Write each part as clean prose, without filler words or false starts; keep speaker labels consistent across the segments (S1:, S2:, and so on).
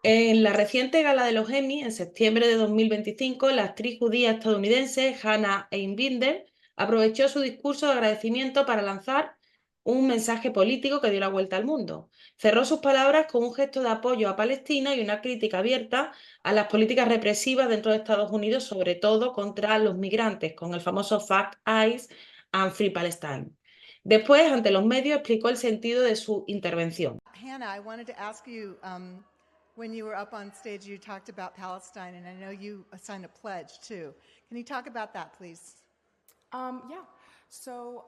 S1: En la reciente gala de los Emmy, en septiembre de 2025, la actriz judía estadounidense Hannah Einbinder aprovechó su discurso de agradecimiento para lanzar un mensaje político que dio la vuelta al mundo. Cerró sus palabras con un gesto de apoyo a Palestina y una crítica abierta a las políticas represivas dentro de Estados Unidos, sobre todo contra los migrantes, con el famoso Fact Eyes and Free Palestine. Después, ante los medios, explicó el sentido de su intervención.
S2: Hannah, I wanted to ask you, when you were up on stage, you talked about Palestine, and I know you signed a pledge too. Can you talk about that, please?
S3: Yeah. So,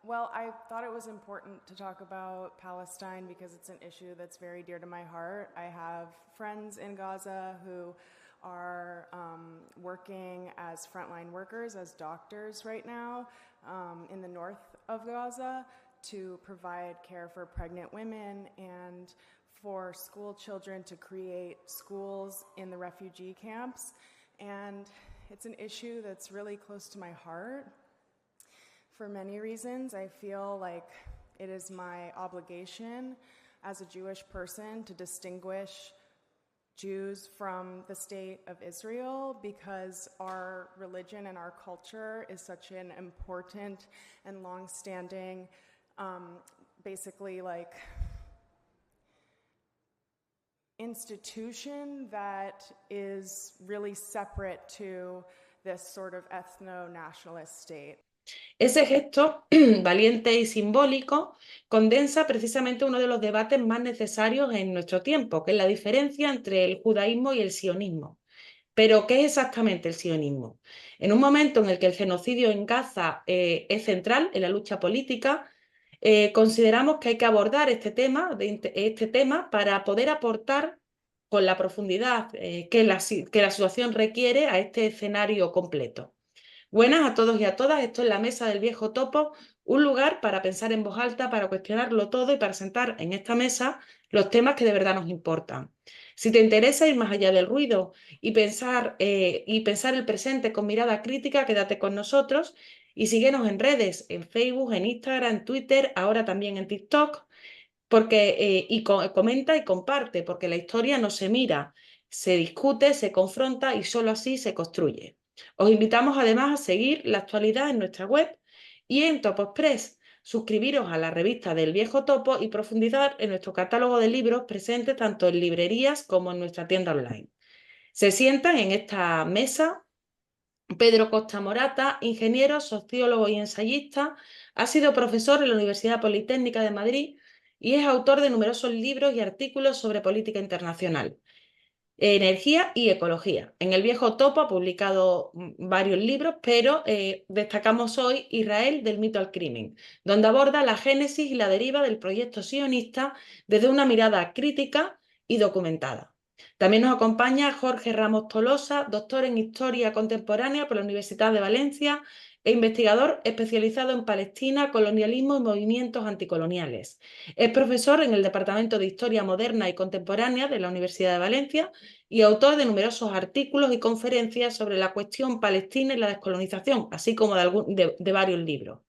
S3: well, I thought it was important to talk about Palestine because it's an issue that's very dear to my heart. I have friends in Gaza who are working as frontline workers, as doctors right now in the north of Gaza to provide care for pregnant women and for school children to create schools in the refugee camps. And it's an issue that's really close to my heart. For many reasons, I feel like it is my obligation as a Jewish person to distinguish Jews from the state of Israel because our religion and our culture is such an important and long-standing, basically like institution that is really separate to this sort of ethno-nationalist state.
S1: Ese gesto valiente y simbólico condensa precisamente uno de los debates más necesarios en nuestro tiempo, que es la diferencia entre el judaísmo y el sionismo. Pero, ¿qué es exactamente el sionismo? En un momento en el que el genocidio en Gaza es central en la lucha política, consideramos que hay que abordar este tema para poder aportar con la profundidad que la situación requiere a este escenario completo. Buenas a todos y a todas, esto es la Mesa del Viejo Topo, un lugar para pensar en voz alta, para cuestionarlo todo y para sentar en esta mesa los temas que de verdad nos importan. Si te interesa ir más allá del ruido y pensar el presente con mirada crítica, quédate con nosotros y síguenos en redes, en Facebook, en Instagram, en Twitter, ahora también en TikTok, comenta y comparte, porque la historia no se mira, se discute, se confronta y solo así se construye. Os invitamos además a seguir la actualidad en nuestra web y en Topoexpress. Suscribiros a la revista del Viejo Topo y profundizar en nuestro catálogo de libros presentes tanto en librerías como en nuestra tienda online. Se sientan en esta mesa Pedro Costa Morata, ingeniero, sociólogo y ensayista, ha sido profesor en la Universidad Politécnica de Madrid y es autor de numerosos libros y artículos sobre política internacional, energía y ecología. En El Viejo Topo ha publicado varios libros, pero destacamos hoy Israel del mito al crimen, donde aborda la génesis y la deriva del proyecto sionista desde una mirada crítica y documentada. También nos acompaña Jorge Ramos Tolosa, doctor en Historia Contemporánea por la Universidad de Valencia e investigador especializado en Palestina, colonialismo y movimientos anticoloniales. Es profesor en el Departamento de Historia Moderna y Contemporánea de la Universidad de Valencia y autor de numerosos artículos y conferencias sobre la cuestión palestina y la descolonización, así como de varios libros.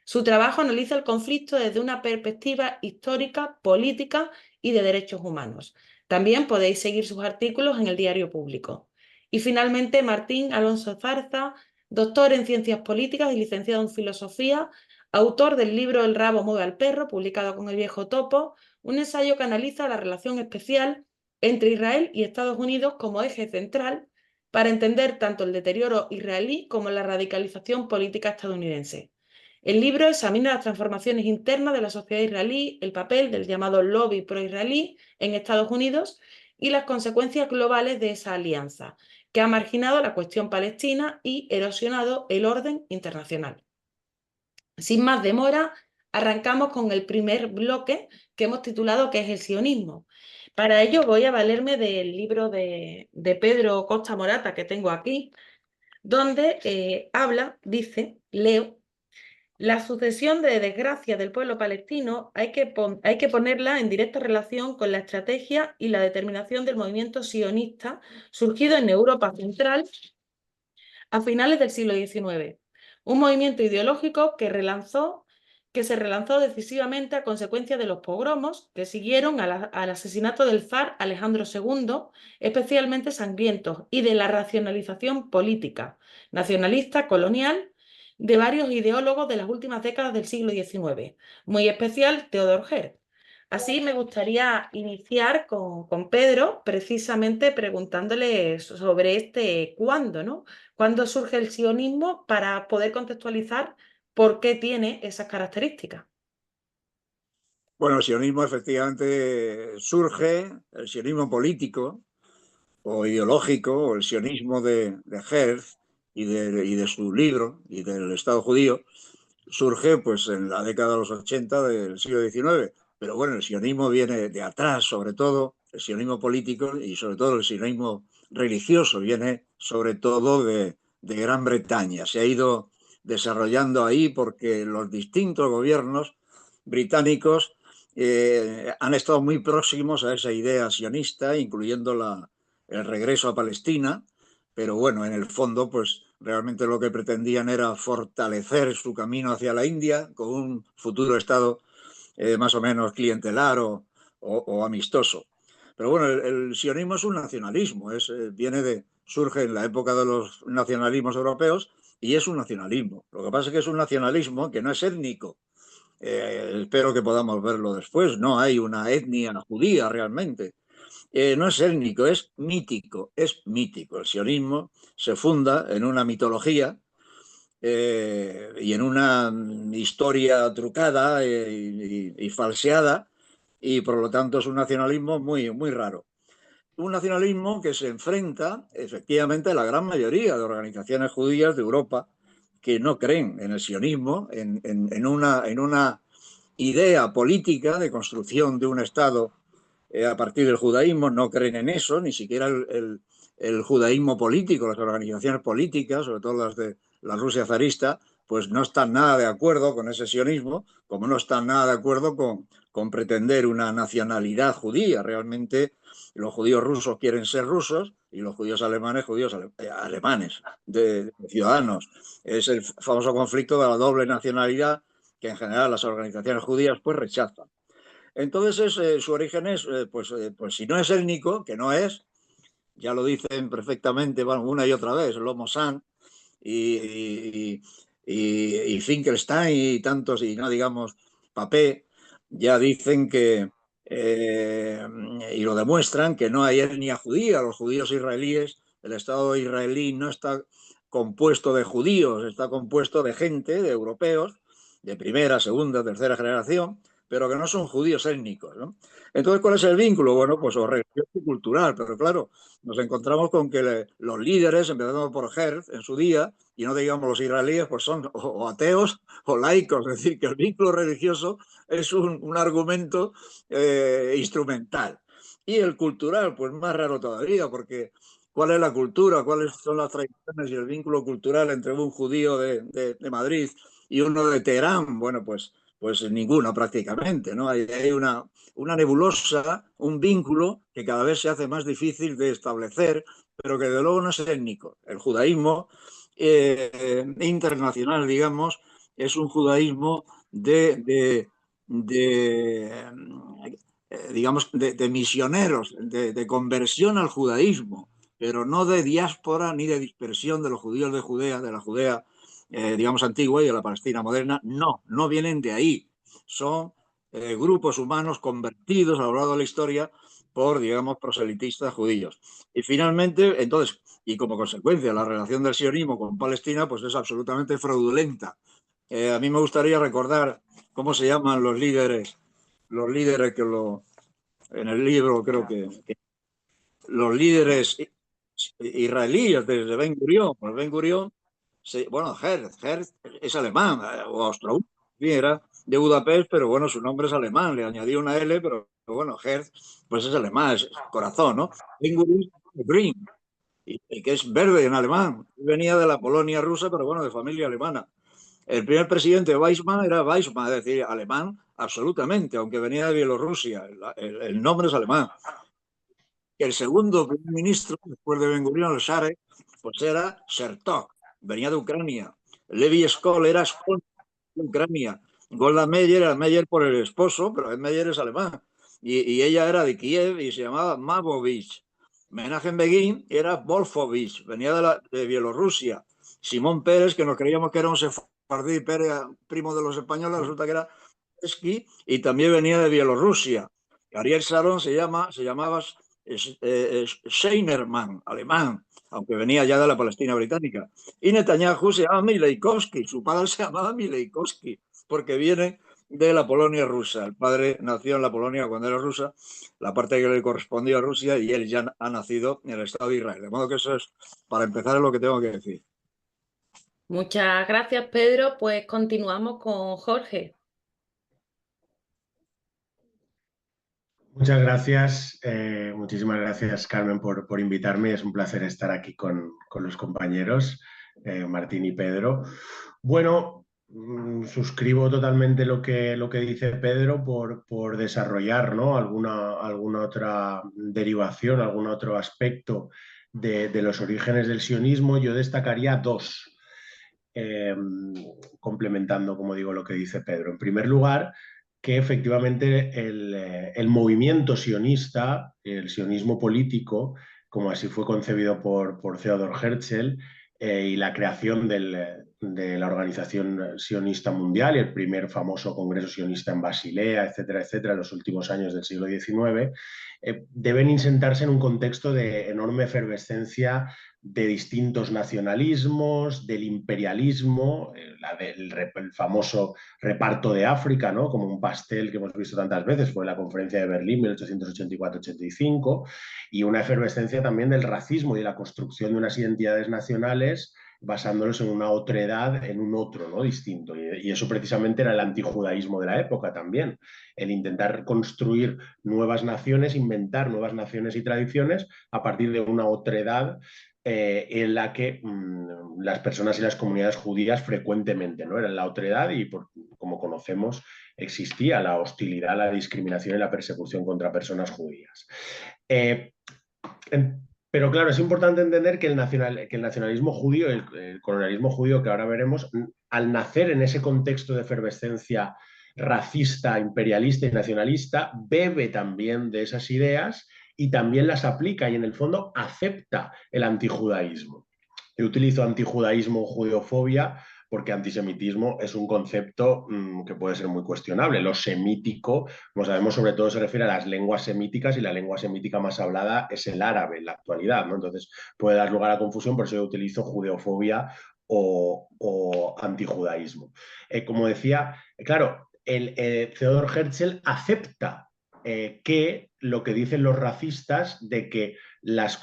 S1: Su trabajo analiza el conflicto desde una perspectiva histórica, política y de derechos humanos. También podéis seguir sus artículos en el Diario Público. Y finalmente, Martín Alonso Zarza, doctor en Ciencias Políticas y licenciado en Filosofía, autor del libro El rabo mueve al perro, publicado con El Viejo Topo, un ensayo que analiza la relación especial entre Israel y Estados Unidos como eje central para entender tanto el deterioro israelí como la radicalización política estadounidense. El libro examina las transformaciones internas de la sociedad israelí, el papel del llamado lobby pro-israelí en Estados Unidos y las consecuencias globales de esa alianza, que ha marginado la cuestión palestina y erosionado el orden internacional. Sin más demora, arrancamos con el primer bloque que hemos titulado ¿Qué es el sionismo? Para ello voy a valerme del libro de Pedro Costa Morata que tengo aquí, donde leo, la sucesión de desgracias del pueblo palestino hay que ponerla en directa relación con la estrategia y la determinación del movimiento sionista surgido en Europa Central a finales del siglo XIX. Un movimiento ideológico que que se relanzó decisivamente a consecuencia de los pogromos que siguieron al asesinato del zar Alejandro II, especialmente sangrientos, y de la racionalización política, nacionalista, colonial, de varios ideólogos de las últimas décadas del siglo XIX, muy especial Theodor Herzl. Así me gustaría iniciar con Pedro, precisamente preguntándole sobre este cuándo, ¿no? ¿Cuándo surge el sionismo para poder contextualizar por qué tiene esas características?
S4: Bueno, el sionismo efectivamente surge, el sionismo político o ideológico, o el sionismo de Herzl y de su libro y del Estado judío, surge pues en la década de los 80 del siglo XIX. Pero bueno, el sionismo viene de atrás, sobre todo, el sionismo político y sobre todo el sionismo religioso viene sobre todo de Gran Bretaña. Se ha ido desarrollando ahí porque los distintos gobiernos británicos han estado muy próximos a esa idea sionista, incluyendo el regreso a Palestina, pero bueno, en el fondo, pues realmente lo que pretendían era fortalecer su camino hacia la India con un futuro Estado más o menos clientelar o amistoso. Pero bueno, el sionismo es un nacionalismo, surge en la época de los nacionalismos europeos y es un nacionalismo. Lo que pasa es que es un nacionalismo que no es étnico. Espero que podamos verlo después. No hay una etnia judía realmente. No es étnico, es mítico, es mítico. El sionismo se funda en una mitología y en una historia trucada y falseada, y por lo tanto es un nacionalismo muy, muy raro. Un nacionalismo que se enfrenta efectivamente a la gran mayoría de organizaciones judías de Europa que no creen en el sionismo, en una idea política de construcción de un Estado a partir del judaísmo, no creen en eso, ni siquiera el judaísmo político, las organizaciones políticas, sobre todo las de la Rusia zarista, pues no están nada de acuerdo con ese sionismo, como no están nada de acuerdo con pretender una nacionalidad judía. Realmente los judíos rusos quieren ser rusos y los judíos alemanes, alemanes, de ciudadanos. Es el famoso conflicto de la doble nacionalidad que en general las organizaciones judías pues rechazan. Entonces, su origen es, pues si no es étnico, que no es, ya lo dicen perfectamente, bueno, una y otra vez, Lomo San y Finkelstein y tantos, y no digamos Papé, ya dicen y lo demuestran, que no hay etnia judía. Los judíos israelíes, el Estado israelí no está compuesto de judíos, está compuesto de gente, de europeos, de primera, segunda, tercera generación, pero que no son judíos étnicos, ¿no? Entonces, ¿cuál es el vínculo? Bueno, pues o religioso y cultural, pero claro, nos encontramos con que los líderes, empezando por Herzl en su día, y no digamos los israelíes, pues son o ateos o laicos, es decir, que el vínculo religioso es un argumento instrumental. Y el cultural, pues más raro todavía, porque ¿cuál es la cultura? ¿Cuáles son las tradiciones y el vínculo cultural entre un judío de Madrid y uno de Teherán? Bueno, pues ninguno prácticamente, ¿no? Hay una nebulosa, un vínculo que cada vez se hace más difícil de establecer, pero que de luego no es étnico. El judaísmo internacional, digamos, es un judaísmo digamos, de misioneros, de conversión al judaísmo, pero no de diáspora ni de dispersión de los judíos de Judea, de la Judea, digamos, antigua y de la Palestina moderna. No vienen de ahí. Son grupos humanos convertidos a lo largo de la historia por, digamos, proselitistas judíos. Y finalmente, entonces, y como consecuencia, la relación del sionismo con Palestina pues es absolutamente fraudulenta. A mí me gustaría recordar cómo se llaman los líderes que en el libro creo que los líderes israelíes desde Ben Gurión. Pues Ben Gurión, bueno, Herz es alemán o austrohúngaro, era de Budapest, pero bueno, su nombre es alemán, le añadí una L, pero bueno, Herz pues es alemán, es corazón, ¿no? Ben Gurión es Green, y que es verde en alemán. Venía de la Polonia rusa, pero bueno, de familia alemana. El primer presidente Weizmann era Weizmann, es decir, alemán absolutamente, aunque venía de Bielorrusia. El nombre es alemán. El segundo primer ministro, después de Ben Gurión, el Share, pues era Chertok, venía de Ucrania. Levi Skol era Skol de Ucrania. Golda Meir era Meir por el esposo, pero Meir es alemán. Y ella era de Kiev y se llamaba Mavovich. Menachem Begin era Volfovich, venía de Bielorrusia. Simón Pérez, que nos creíamos que era un sefardí, Pérez, primo de los españoles, resulta que era Esqui, y también venía de Bielorrusia. Ariel Sharon se llamaba Scheinerman, alemán, aunque venía ya de la Palestina británica. Y Netanyahu se llama Mileikowski, su padre se llamaba Mileikowski, porque viene de la Polonia rusa. El padre nació en la Polonia cuando era rusa, la parte que le correspondía a Rusia, y él ya ha nacido en el Estado de Israel. De modo que eso es, para empezar, es lo que tengo que decir.
S1: Muchas gracias, Pedro. Pues continuamos con Jorge.
S5: Muchas gracias, muchísimas gracias, Carmen, por invitarme. Es un placer estar aquí con los compañeros, Martín y Pedro. Bueno, suscribo totalmente lo que dice Pedro por desarrollar, ¿no?, alguna otra derivación, algún otro aspecto de los orígenes del sionismo. Yo destacaría dos, complementando, como digo, lo que dice Pedro. En primer lugar, que efectivamente el movimiento sionista, el sionismo político, como así fue concebido por Theodor Herzl, y la creación de la Organización Sionista Mundial y el primer famoso congreso sionista en Basilea, etcétera, etcétera, en los últimos años del siglo XIX, deben insertarse en un contexto de enorme efervescencia de distintos nacionalismos, del imperialismo, el famoso reparto de África, ¿no?, como un pastel que hemos visto tantas veces, fue la conferencia de Berlín 1884-85, y una efervescencia también del racismo y de la construcción de unas identidades nacionales basándolos en una otredad, en un otro, ¿no?, distinto. Y eso precisamente era el antijudaísmo de la época también, el intentar construir nuevas naciones, inventar nuevas naciones y tradiciones a partir de una otredad en la que las personas y las comunidades judías frecuentemente, ¿no?, eran la otredad, y como conocemos existía la hostilidad, la discriminación y la persecución contra personas judías. Pero claro, es importante entender que el nacionalismo judío, el colonialismo judío que ahora veremos, al nacer en ese contexto de efervescencia racista, imperialista y nacionalista, bebe también de esas ideas y también las aplica, y en el fondo acepta el antijudaísmo. Yo utilizo antijudaísmo o judeofobia porque antisemitismo es un concepto que puede ser muy cuestionable. Lo semítico, como sabemos, sobre todo se refiere a las lenguas semíticas, y la lengua semítica más hablada es el árabe en la actualidad, ¿no? Entonces puede dar lugar a confusión, por eso yo utilizo judeofobia o antijudaísmo. Como decía, claro, Theodor Herzl acepta que lo que dicen los racistas de que las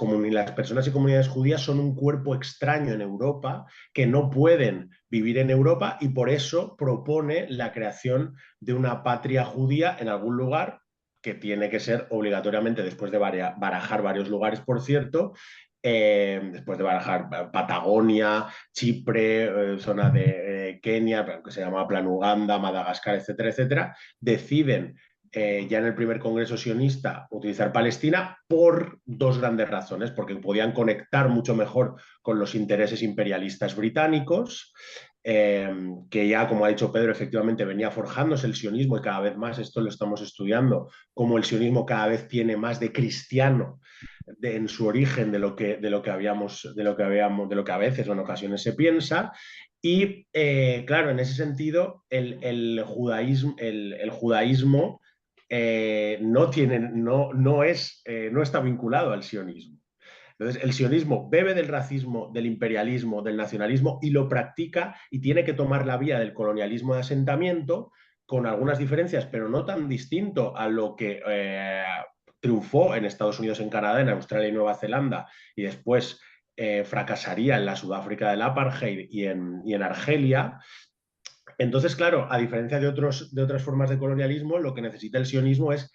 S5: personas y comunidades judías son un cuerpo extraño en Europa, que no pueden vivir en Europa, y por eso propone la creación de una patria judía en algún lugar, que tiene que ser obligatoriamente, después de barajar varios lugares, por cierto, después de barajar Patagonia, Chipre, zona de Kenia, que se llama Plan Uganda, Madagascar, etcétera, etcétera, deciden ya en el primer congreso sionista utilizar Palestina por dos grandes razones: porque podían conectar mucho mejor con los intereses imperialistas británicos, que ya, como ha dicho Pedro, efectivamente venía forjándose el sionismo, y cada vez más, esto lo estamos estudiando, como el sionismo cada vez tiene más de cristiano en su origen de lo que a veces o en ocasiones se piensa. Y claro, en ese sentido, el judaísmo no está vinculado al sionismo. Entonces, el sionismo bebe del racismo, del imperialismo, del nacionalismo, y lo practica, y tiene que tomar la vía del colonialismo de asentamiento, con algunas diferencias, pero no tan distinto a lo que triunfó en Estados Unidos, en Canadá, en Australia y Nueva Zelanda, y después fracasaría en la Sudáfrica del apartheid y en Argelia. Entonces, claro, a diferencia de otras formas de colonialismo, lo que necesita el sionismo es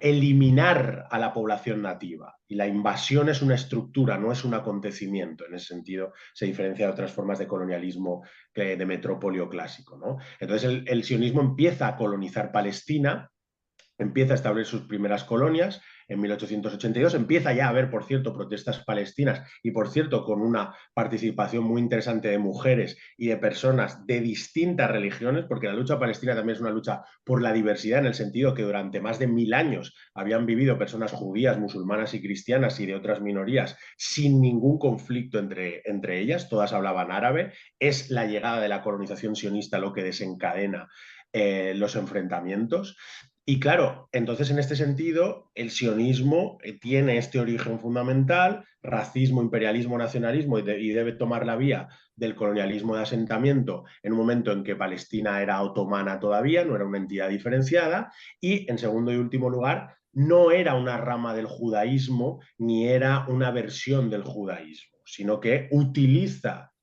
S5: eliminar a la población nativa, y la invasión es una estructura, no es un acontecimiento. En ese sentido se diferencia de otras formas de colonialismo de metropolio clásico, ¿no? Entonces el sionismo empieza a colonizar Palestina, empieza a establecer sus primeras colonias, en 1882. Empieza ya a haber, por cierto, protestas palestinas y, por cierto, con una participación muy interesante de mujeres y de personas de distintas religiones, porque la lucha palestina también es una lucha por la diversidad, en el sentido que durante más de 1000 años habían vivido personas judías, musulmanas y cristianas y de otras minorías sin ningún conflicto entre ellas, todas hablaban árabe. Es la llegada de la colonización sionista lo que desencadena los enfrentamientos. Y claro, entonces en este sentido, el sionismo tiene este origen fundamental, racismo, imperialismo, nacionalismo, y debe tomar la vía del colonialismo de asentamiento en un momento en que Palestina era otomana todavía, no era una entidad diferenciada, y en segundo y último lugar, no era una rama del judaísmo ni era una versión del judaísmo, sino que utiliza,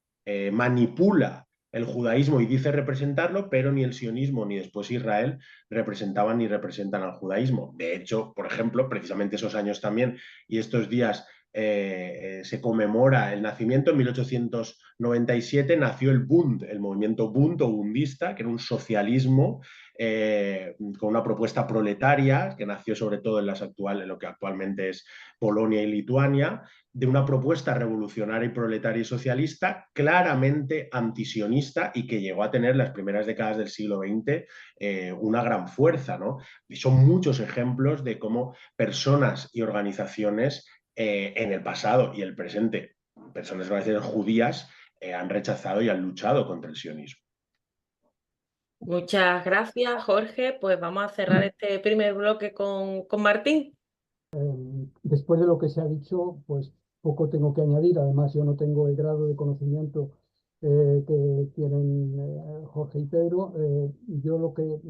S5: manipula el judaísmo y dice representarlo, pero ni el sionismo ni después Israel representaban ni representan al judaísmo. De hecho, por ejemplo, precisamente esos años también y estos días se conmemora el nacimiento. En 1897 nació el Bund, el movimiento Bund o bundista, que era un socialismo con una propuesta proletaria, que nació sobre todo en lo que actualmente es Polonia y Lituania, de una propuesta revolucionaria y proletaria y socialista claramente antisionista y que llegó a tener las primeras décadas del siglo XX una gran fuerza, ¿no? Y son muchos ejemplos de cómo personas y organizaciones en el pasado y el presente, personas y organizaciones judías, han rechazado y han luchado contra el sionismo.
S1: Muchas gracias, Jorge. Pues vamos a cerrar este primer bloque con Martín.
S6: Después de lo que se ha dicho, pues poco tengo que añadir. Además, yo no tengo el grado de conocimiento que tienen Jorge y Pedro. Yo lo que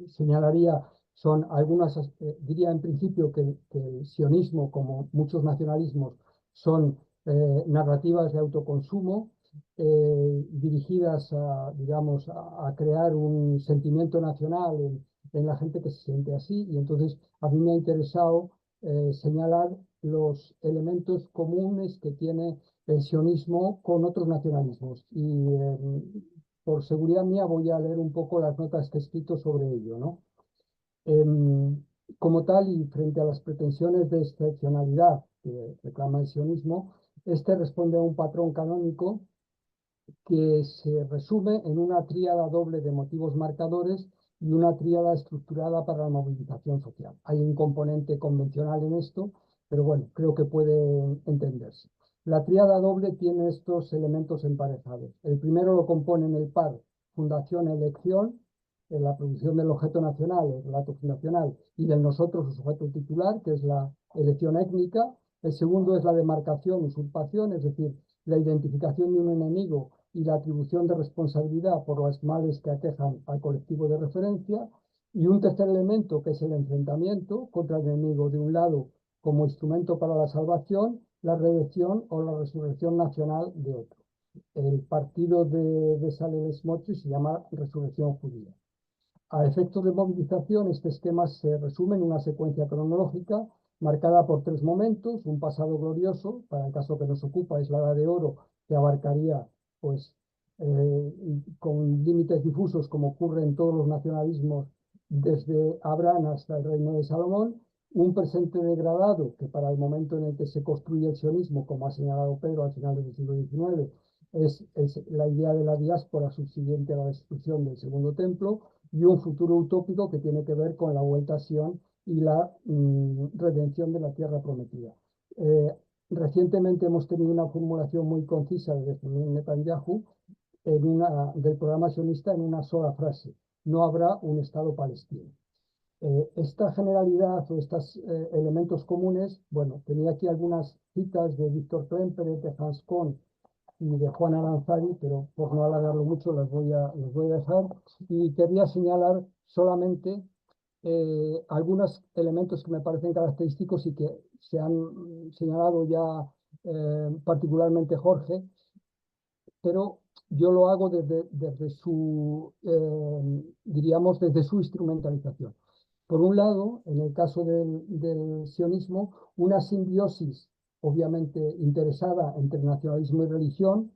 S6: señalaría son algunas, diría en principio que el sionismo, como muchos nacionalismos, son narrativas de autoconsumo dirigidas a, digamos, a crear un sentimiento nacional en la gente que se siente así. Y entonces a mí me ha interesado señalar los elementos comunes que tiene el sionismo con otros nacionalismos. Y por seguridad mía voy a leer un poco las notas que he escrito sobre ello, ¿no? Como tal, y frente a las pretensiones de excepcionalidad que reclama el sionismo, este responde a un patrón canónico que se resume en una tríada doble de motivos marcadores y una tríada estructurada para la movilización social. Hay un componente convencional en esto, pero bueno, creo que puede entenderse. La tríada doble tiene estos elementos emparejados. El primero lo componen el par fundación-elección, en la producción del objeto nacional, el relato fundacional, y del nosotros, su sujeto titular, que es la elección étnica. El segundo es la demarcación, usurpación, es decir, la identificación de un enemigo y la atribución de responsabilidad por los males que aquejan al colectivo de referencia. Y un tercer elemento, que es el enfrentamiento contra el enemigo, de un lado como instrumento para la salvación, la redención o la resurrección nacional de otro. El partido de Bezalel Smotrich se llama Resurrección Judía. A efectos de movilización, este esquema se resume en una secuencia cronológica marcada por tres momentos: un pasado glorioso, para el caso que nos ocupa es la Edad de Oro, que abarcaría pues con límites difusos, como ocurre en todos los nacionalismos desde Abraham hasta el reino de Salomón; un presente degradado, que para el momento en el que se construye el sionismo, como ha señalado Pedro al final del siglo XIX, es la idea de la diáspora subsiguiente a la destrucción del Segundo Templo; y un futuro utópico que tiene que ver con la vuelta a Sion y la redención de la tierra prometida. Recientemente hemos tenido una formulación muy concisa de Benjamin Netanyahu del programa sionista en una sola frase: no habrá un Estado palestino. Esta generalidad o estos elementos comunes, bueno, tenía aquí algunas citas de Víctor Klemperer, de Hans Kohn y de Juan Aranzadi, pero por no alargarlo mucho los voy a dejar. Y quería señalar solamente algunos elementos que me parecen característicos y que se han señalado ya particularmente Jorge, pero yo lo hago desde su, diríamos, desde su instrumentalización. Por un lado, en el caso del sionismo, una simbiosis obviamente interesada entre nacionalismo y religión.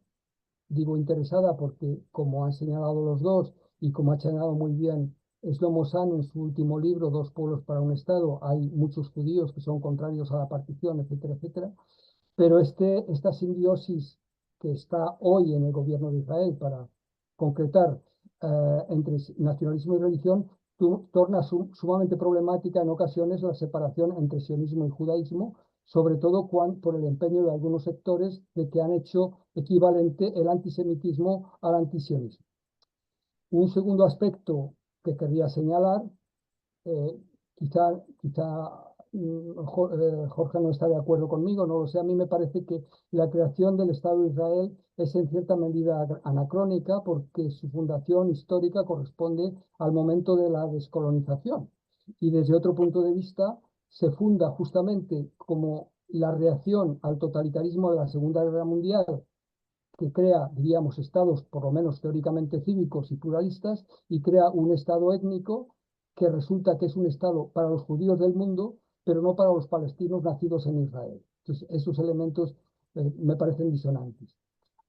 S6: Digo interesada porque, como han señalado los dos y como ha señalado muy bien Shlomo Zahn, en su último libro, Dos pueblos para un Estado, hay muchos judíos que son contrarios a la partición, etcétera, etcétera. Pero esta simbiosis que está hoy en el gobierno de Israel para concretar entre nacionalismo y religión, torna sumamente problemática en ocasiones la separación entre sionismo y judaísmo, sobre todo por el empeño de algunos sectores de que han hecho equivalente el antisemitismo al antisionismo. Un segundo aspecto que querría señalar, eh, quizá Jorge no está de acuerdo conmigo, no lo sé, a mí me parece que la creación del Estado de Israel es en cierta medida anacrónica porque su fundación histórica corresponde al momento de la descolonización. Y desde otro punto de vista, se funda justamente como la reacción al totalitarismo de la Segunda Guerra Mundial, que crea, diríamos, estados por lo menos teóricamente cívicos y pluralistas, y crea un estado étnico que resulta que es un estado para los judíos del mundo, pero no para los palestinos nacidos en Israel. Entonces, esos elementos me parecen disonantes.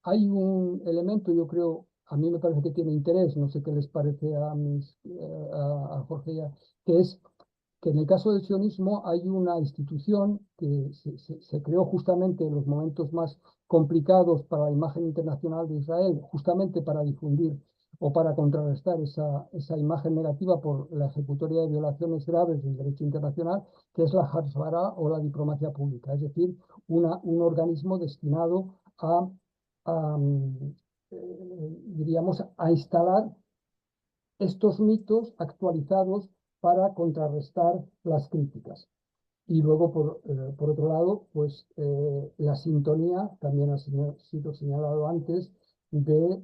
S6: Hay un elemento, yo creo, a mí me parece que tiene interés, no sé qué les parece a Jorge ya, que es que en el caso del sionismo hay una institución que se creó justamente en los momentos más complicados para la imagen internacional de Israel, justamente para difundir o para contrarrestar esa imagen negativa por la ejecutoria de violaciones graves del derecho internacional, que es la Hasbara o la diplomacia pública, es decir, un organismo destinado a diríamos, a instalar estos mitos actualizados para contrarrestar las críticas. Y luego, por otro lado, pues la sintonía, también ha sido señalado antes, de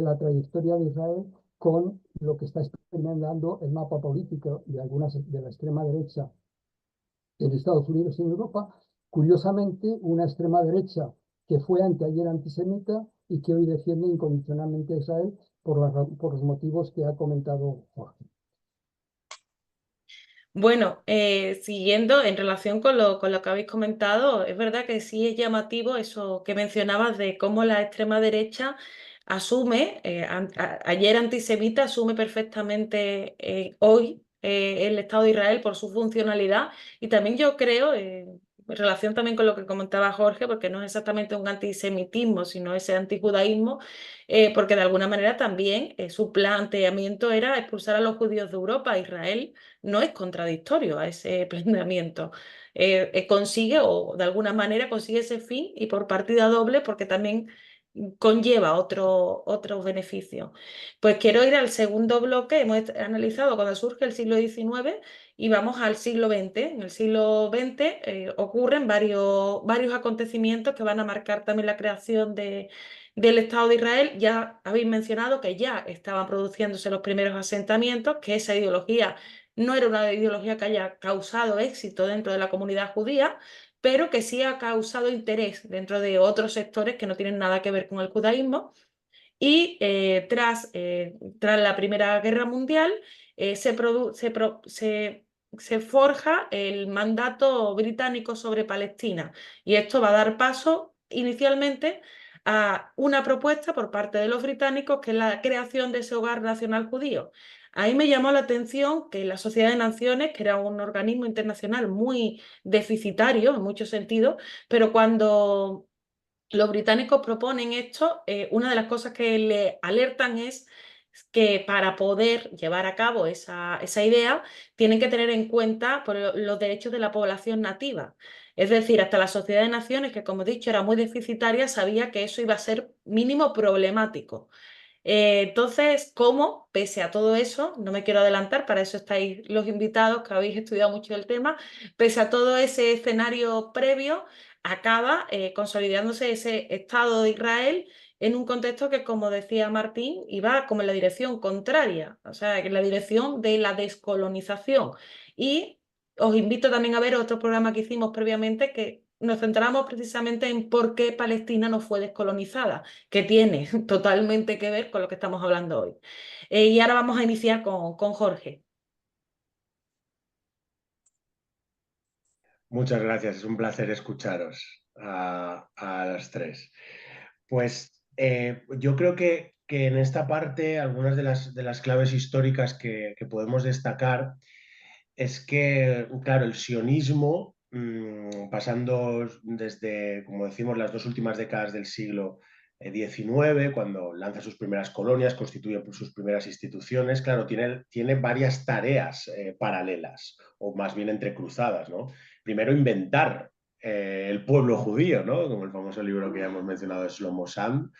S6: la trayectoria de Israel con lo que está experimentando el mapa político de algunas de la extrema derecha en Estados Unidos y en Europa. Curiosamente, una extrema derecha que fue anteayer antisemita y que hoy defiende incondicionalmente a Israel por los motivos que ha comentado Jorge.
S1: Bueno, siguiendo en relación con lo que habéis comentado, es verdad que sí es llamativo eso que mencionabas de cómo la extrema derecha asume, ayer antisemita, asume perfectamente hoy el Estado de Israel por su funcionalidad y también yo creo, en relación también con lo que comentaba Jorge, porque no es exactamente un antisemitismo, sino ese antijudaísmo, porque de alguna manera también su planteamiento era expulsar a los judíos de Europa a Israel no es contradictorio a ese planteamiento. Consigue o de alguna manera consigue ese fin y por partida doble porque también conlleva otros beneficios. Pues quiero ir al segundo bloque. Hemos analizado cuando surge el siglo XIX y vamos al siglo XX. En el siglo XX ocurren varios acontecimientos que van a marcar también la creación del Estado de Israel. Ya habéis mencionado que ya estaban produciéndose los primeros asentamientos, que esa ideología no era una ideología que haya causado éxito dentro de la comunidad judía, pero que sí ha causado interés dentro de otros sectores que no tienen nada que ver con el judaísmo. Y tras la Primera Guerra Mundial se forja el mandato británico sobre Palestina y esto va a dar paso inicialmente a una propuesta por parte de los británicos que es la creación de ese hogar nacional judío. Ahí me llamó la atención que la Sociedad de Naciones, que era un organismo internacional muy deficitario en muchos sentidos, pero cuando los británicos proponen esto, una de las cosas que le alertan es que para poder llevar a cabo esa idea tienen que tener en cuenta los derechos de la población nativa. Es decir, hasta la Sociedad de Naciones, que como he dicho era muy deficitaria, sabía que eso iba a ser mínimo problemático. Entonces, ¿cómo, pese a todo eso, no me quiero adelantar, para eso estáis los invitados que habéis estudiado mucho el tema, pese a todo ese escenario previo, acaba consolidándose ese Estado de Israel en un contexto que, como decía Martín, iba como en la dirección contraria, o sea, en la dirección de la descolonización. Y os invito también a ver otro programa que hicimos previamente que nos centramos precisamente en por qué Palestina no fue descolonizada, que tiene totalmente que ver con lo que estamos hablando hoy. Y ahora vamos a iniciar con Jorge.
S5: Muchas gracias, es un placer escucharos a las tres. Pues yo creo que que en esta parte algunas de las claves históricas que podemos destacar es que, claro, el sionismo, pasando desde, como decimos, las dos últimas décadas del siglo XIX, cuando lanza sus primeras colonias, constituye sus primeras instituciones, claro, tiene varias tareas paralelas, o más bien entrecruzadas, ¿no? Primero, inventar el pueblo judío, ¿no? Como el famoso libro que ya hemos mencionado de Shlomo Sand,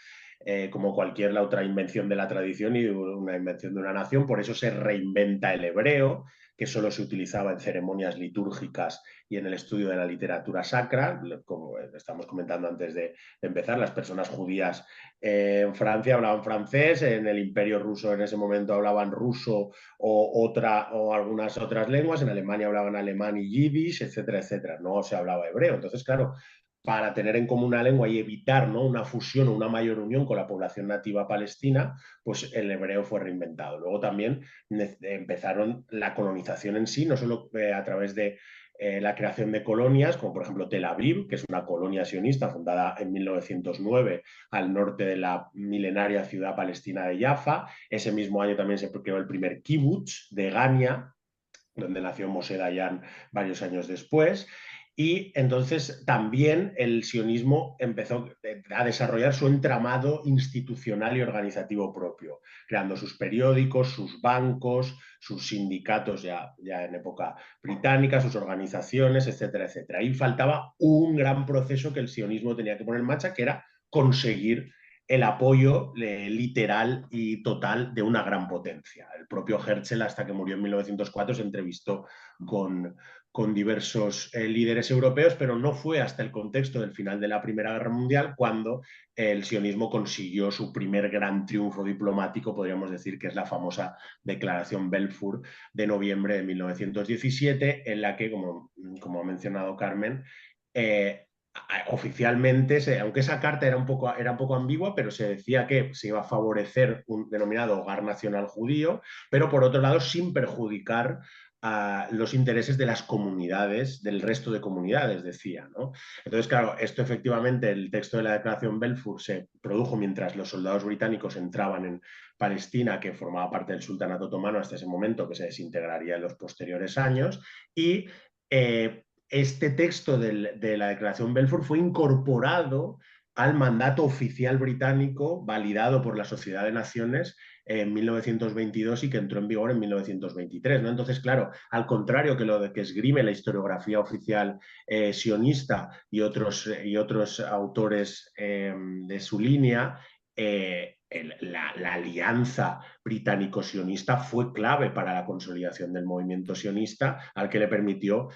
S5: como cualquier la otra invención de la tradición y una invención de una nación, por eso se reinventa el hebreo, que solo se utilizaba en ceremonias litúrgicas y en el estudio de la literatura sacra. Como estamos comentando antes de empezar, las personas judías en Francia hablaban francés, en el Imperio ruso en ese momento hablaban ruso o algunas otras lenguas, en Alemania hablaban alemán y yiddish, etcétera, etcétera. No se hablaba hebreo. Entonces, claro, para tener en común una lengua y evitar, ¿no?, una fusión o una mayor unión con la población nativa palestina, pues el hebreo fue reinventado. Luego también empezaron la colonización en sí, no solo a través de la creación de colonias, como por ejemplo Tel Aviv, que es una colonia sionista fundada en 1909 al norte de la milenaria ciudad palestina de Jaffa. Ese mismo año también se creó el primer kibutz de Gania, donde nació Moshe Dayan varios años después. Y entonces también el sionismo empezó a desarrollar su entramado institucional y organizativo propio, creando sus periódicos, sus bancos, sus sindicatos ya en época británica, sus organizaciones, etcétera, etcétera. Y faltaba un gran proceso que el sionismo tenía que poner en marcha, que era conseguir el apoyo literal y total de una gran potencia. El propio Herzl, hasta que murió en 1904, se entrevistó con diversos líderes europeos, pero no fue hasta el contexto del final de la Primera Guerra Mundial cuando el sionismo consiguió su primer gran triunfo diplomático, podríamos decir que es la famosa Declaración Balfour de noviembre de 1917, en la que, como ha mencionado Carmen, oficialmente, aunque esa carta era un poco ambigua, pero se decía que se iba a favorecer un denominado hogar nacional judío, pero por otro lado sin perjudicar a los intereses de las comunidades, del resto de comunidades, decía, ¿no? Entonces, claro, esto efectivamente, el texto de la Declaración Balfour se produjo mientras los soldados británicos entraban en Palestina, que formaba parte del sultanato otomano hasta ese momento, que se desintegraría en los posteriores años, y este texto de la Declaración Balfour fue incorporado al mandato oficial británico validado por la Sociedad de Naciones en 1922 y que entró en vigor en 1923, ¿no? Entonces, claro, al contrario que lo de que esgrime la historiografía oficial sionista y otros autores de su línea, la alianza británico-sionista fue clave para la consolidación del movimiento sionista, al que le permitió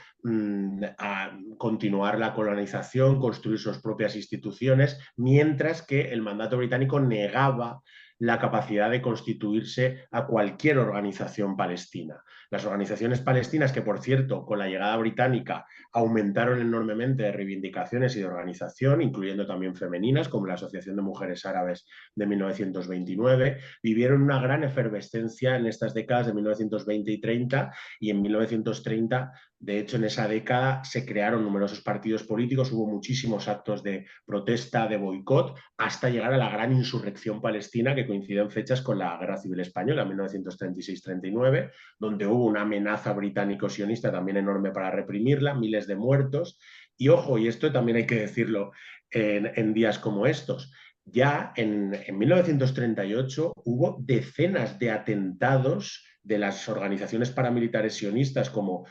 S5: a continuar la colonización, construir sus propias instituciones, mientras que el mandato británico negaba la capacidad de constituirse a cualquier organización palestina. Las organizaciones palestinas, que por cierto, con la llegada británica aumentaron enormemente de reivindicaciones y de organización, incluyendo también femeninas, como la Asociación de Mujeres Árabes de 1929, vivieron una gran efervescencia en estas décadas de 1920 y 30, y en 1930, de hecho, en esa década se crearon numerosos partidos políticos, hubo muchísimos actos de protesta, de boicot, hasta llegar a la gran insurrección palestina, que coincidió en fechas con la Guerra Civil Española, 1936-39, donde hubo una amenaza británico-sionista también enorme para reprimirla, miles de muertos. Y ojo, y esto también hay que decirlo en días como estos, ya en 1938 hubo decenas de atentados de las organizaciones paramilitares sionistas, como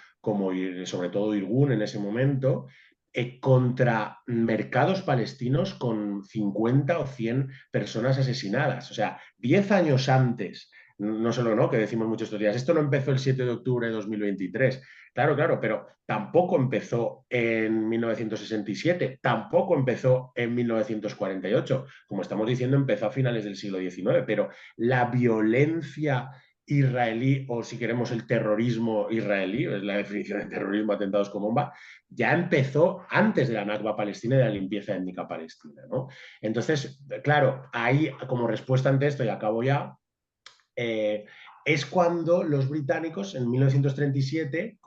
S5: sobre todo Irgun en ese momento, contra mercados palestinos con 50 o 100 personas asesinadas. O sea, 10 años antes, no solo, ¿no?, que decimos muchos estos días, esto no empezó el 7 de octubre de 2023. Claro, pero tampoco empezó en 1967, tampoco empezó en 1948. Como estamos diciendo, empezó a finales del siglo XIX, pero la violencia israelí, o si queremos el terrorismo israelí, es la definición de terrorismo, atentados con bomba, ya empezó antes de la Nakba palestina y de la limpieza étnica palestina, ¿no? Entonces, claro, ahí como respuesta ante esto, y acabo ya, es cuando los británicos en 1937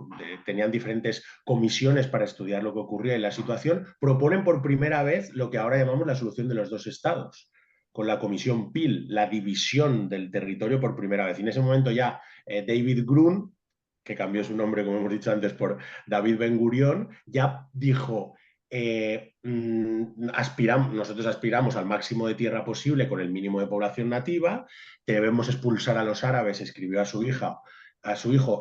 S5: tenían diferentes comisiones para estudiar lo que ocurría en la situación, proponen por primera vez lo que ahora llamamos la solución de los dos estados. con la Comisión Peel, la división del territorio por primera vez. Y en ese momento ya David Grun, que cambió su nombre, como hemos dicho antes, por David Ben Gurion, ya dijo, nosotros aspiramos al máximo de tierra posible con el mínimo de población nativa, debemos expulsar a los árabes, escribió a su hijo,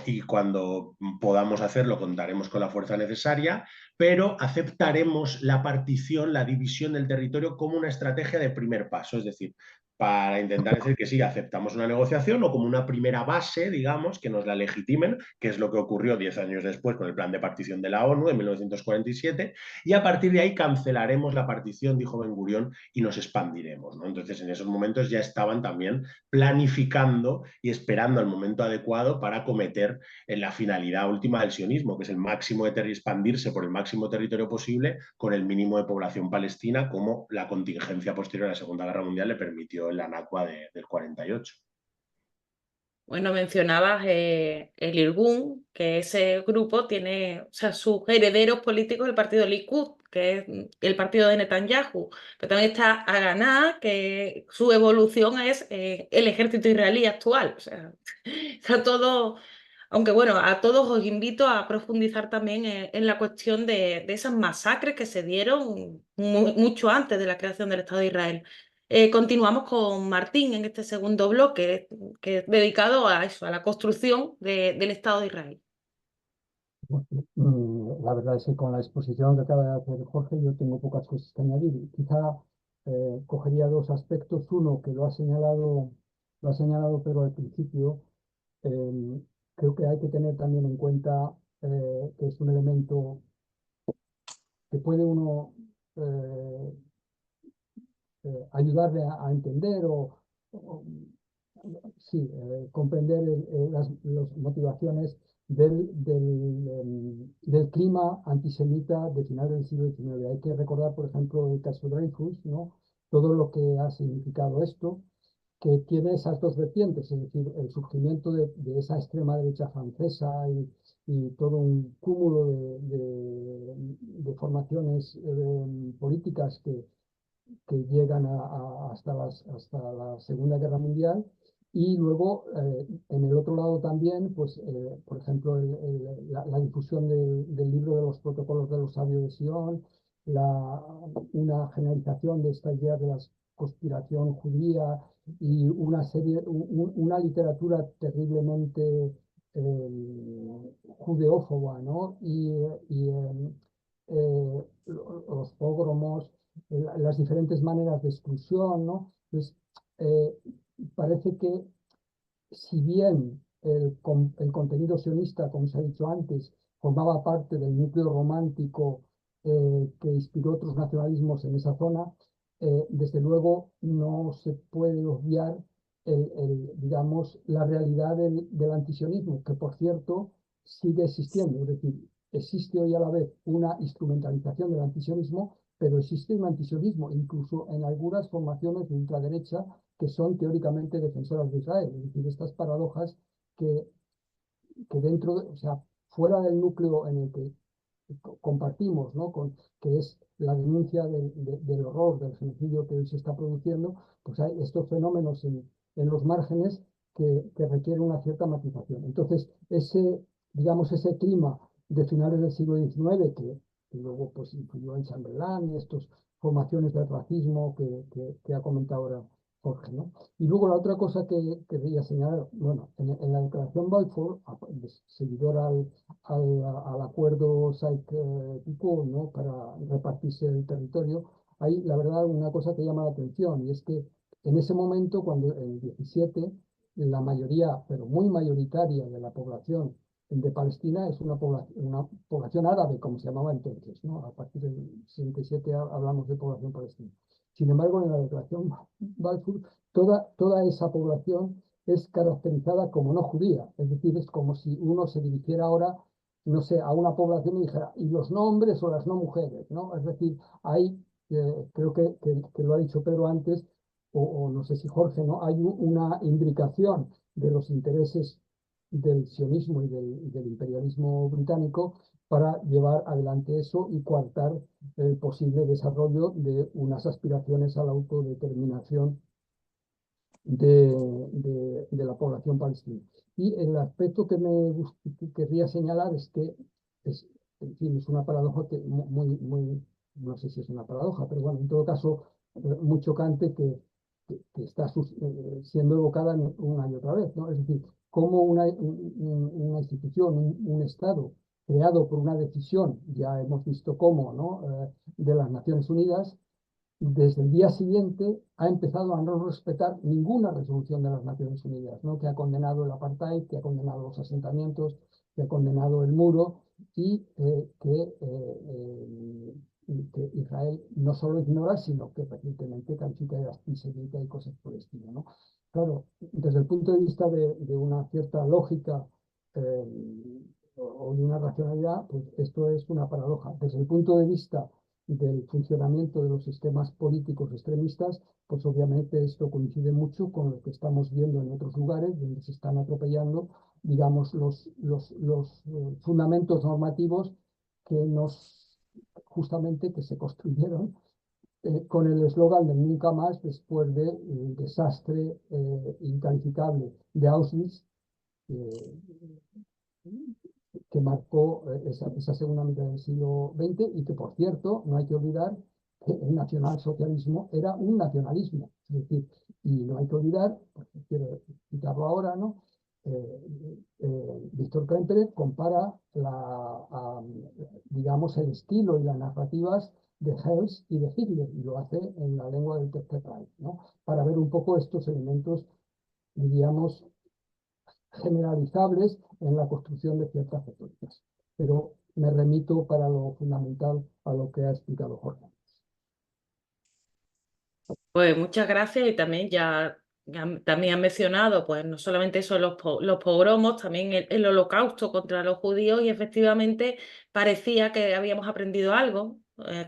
S5: y cuando podamos hacerlo contaremos con la fuerza necesaria, pero aceptaremos la partición, la división del territorio como una estrategia de primer paso, es decir, para intentar decir que sí, aceptamos una negociación o como una primera base, digamos, que nos la legitimen, que es lo que ocurrió 10 años después con el plan de partición de la ONU en 1947, y a partir de ahí cancelaremos la partición, dijo Ben Gurión, y nos expandiremos, ¿no? Entonces, en esos momentos ya estaban también planificando y esperando el momento adecuado para acometer en la finalidad última del sionismo, que es el máximo de expandirse por el máximo territorio posible con el mínimo de población palestina, como la contingencia posterior a la Segunda Guerra Mundial le permitió en la Nakba del 48.
S1: Bueno, mencionabas el Irgun, que ese grupo tiene, o sea, sus herederos políticos el partido Likud, que es el partido de Netanyahu, pero también está Haganá, que su evolución es el ejército israelí actual. O sea, está todo, aunque bueno, a todos os invito a profundizar también en la cuestión de esas masacres que se dieron mucho antes de la creación del Estado de Israel. Continuamos con Martín en este segundo bloque, que es dedicado a eso, a la construcción del Estado de Israel.
S6: La verdad es que con la exposición que acaba de hacer Jorge yo tengo pocas cosas que añadir. Quizá cogería dos aspectos. Uno que lo ha señalado Pedro al principio. Creo que hay que tener también en cuenta que es un elemento que puede uno ayudarle a entender o sí, comprender las motivaciones del clima antisemita de finales del siglo XIX. Hay que recordar, por ejemplo, el caso Dreyfus, ¿no? Todo lo que ha significado esto, que tiene esas dos vertientes, es decir, el surgimiento de esa extrema derecha francesa y todo un cúmulo de formaciones políticas que llegan hasta la Segunda Guerra Mundial. Y luego, en el otro lado también, pues, por ejemplo, la difusión del libro de los protocolos de los sabios de Sion, una generalización de esta idea de la conspiración judía y una literatura terriblemente judeófoba, ¿no? Los pogromos, las diferentes maneras de exclusión, ¿no? Entonces, parece que si bien el contenido sionista, como se ha dicho antes, formaba parte del núcleo romántico que inspiró otros nacionalismos en esa zona, desde luego no se puede obviar digamos, la realidad del antisionismo, que por cierto sigue existiendo. Es decir, existe hoy a la vez una instrumentalización del antisionismo, pero existe un antisionismo incluso en algunas formaciones de ultraderecha que son teóricamente defensoras de Israel. Es decir, estas paradojas que dentro, o sea, fuera del núcleo en el que compartimos, ¿no? Que es la denuncia del horror, del genocidio que hoy se está produciendo, pues hay estos fenómenos en los márgenes que requieren una cierta matización. Entonces, digamos, ese clima de finales del siglo XIX, que luego pues, influyó en Chamberlain y estas formaciones del racismo que ha comentado ahora Jorge, ¿no? Y luego la otra cosa que quería señalar, bueno, en la declaración Balfour, seguidor al acuerdo Sykes-Picot, ¿no? Para repartirse el territorio, hay, la verdad, una cosa que llama la atención, y es que en ese momento, cuando en el 17, la mayoría, pero muy mayoritaria de la población de Palestina es una población árabe, como se llamaba entonces, ¿no? A partir del 67 hablamos de población palestina. Sin embargo, en la declaración Balfour, toda esa población es caracterizada como no judía. Es decir, es como si uno se dirigiera ahora, no sé, a una población y dijera, ¿y los no hombres o las no mujeres? ¿No? Es decir, hay, creo que lo ha dicho Pedro antes, o no sé si Jorge, ¿no? Hay una imbricación de los intereses del sionismo y del imperialismo británico para llevar adelante eso y coartar el posible desarrollo de unas aspiraciones a la autodeterminación de la población palestina. Y el aspecto que querría señalar es que es, en fin, es una paradoja que no sé si es una paradoja, pero bueno, en todo caso, muy chocante que está siendo evocada una y otra vez, ¿no? Es decir, cómo una institución, un Estado creado por una decisión, ya hemos visto cómo, ¿no? De las Naciones Unidas, desde el día siguiente ha empezado a no respetar ninguna resolución de las Naciones Unidas, ¿no? Que ha condenado el apartheid, que ha condenado los asentamientos, que ha condenado el muro y que Israel no solo ignora, sino que recientemente califica de antisemita y cosas por el estilo, ¿no? Claro, desde el punto de vista de una cierta lógica o de una racionalidad, pues esto es una paradoja. Desde el punto de vista del funcionamiento de los sistemas políticos extremistas, pues obviamente esto coincide mucho con lo que estamos viendo en otros lugares donde se están atropellando, digamos, los fundamentos normativos que justamente que se construyeron con el eslogan de nunca más después del desastre incalificable de Auschwitz, eh, que marcó esa segunda mitad del siglo XX y que, por cierto, no hay que olvidar que el nacionalsocialismo era un nacionalismo. Es decir, y no hay que olvidar, porque quiero citarlo ahora, ¿no? Víctor Klemperer compara digamos, el estilo y las narrativas de Hess y de Hitler, y lo hace en la lengua del Tercer Reich, ¿no? Para ver un poco estos elementos, diríamos, generalizables en la construcción de ciertas retóricas. Pero me remito para lo fundamental a lo que ha explicado Jorge.
S1: Pues muchas gracias y también también han mencionado, pues no solamente eso, los pogromos, también el holocausto contra los judíos y efectivamente parecía que habíamos aprendido algo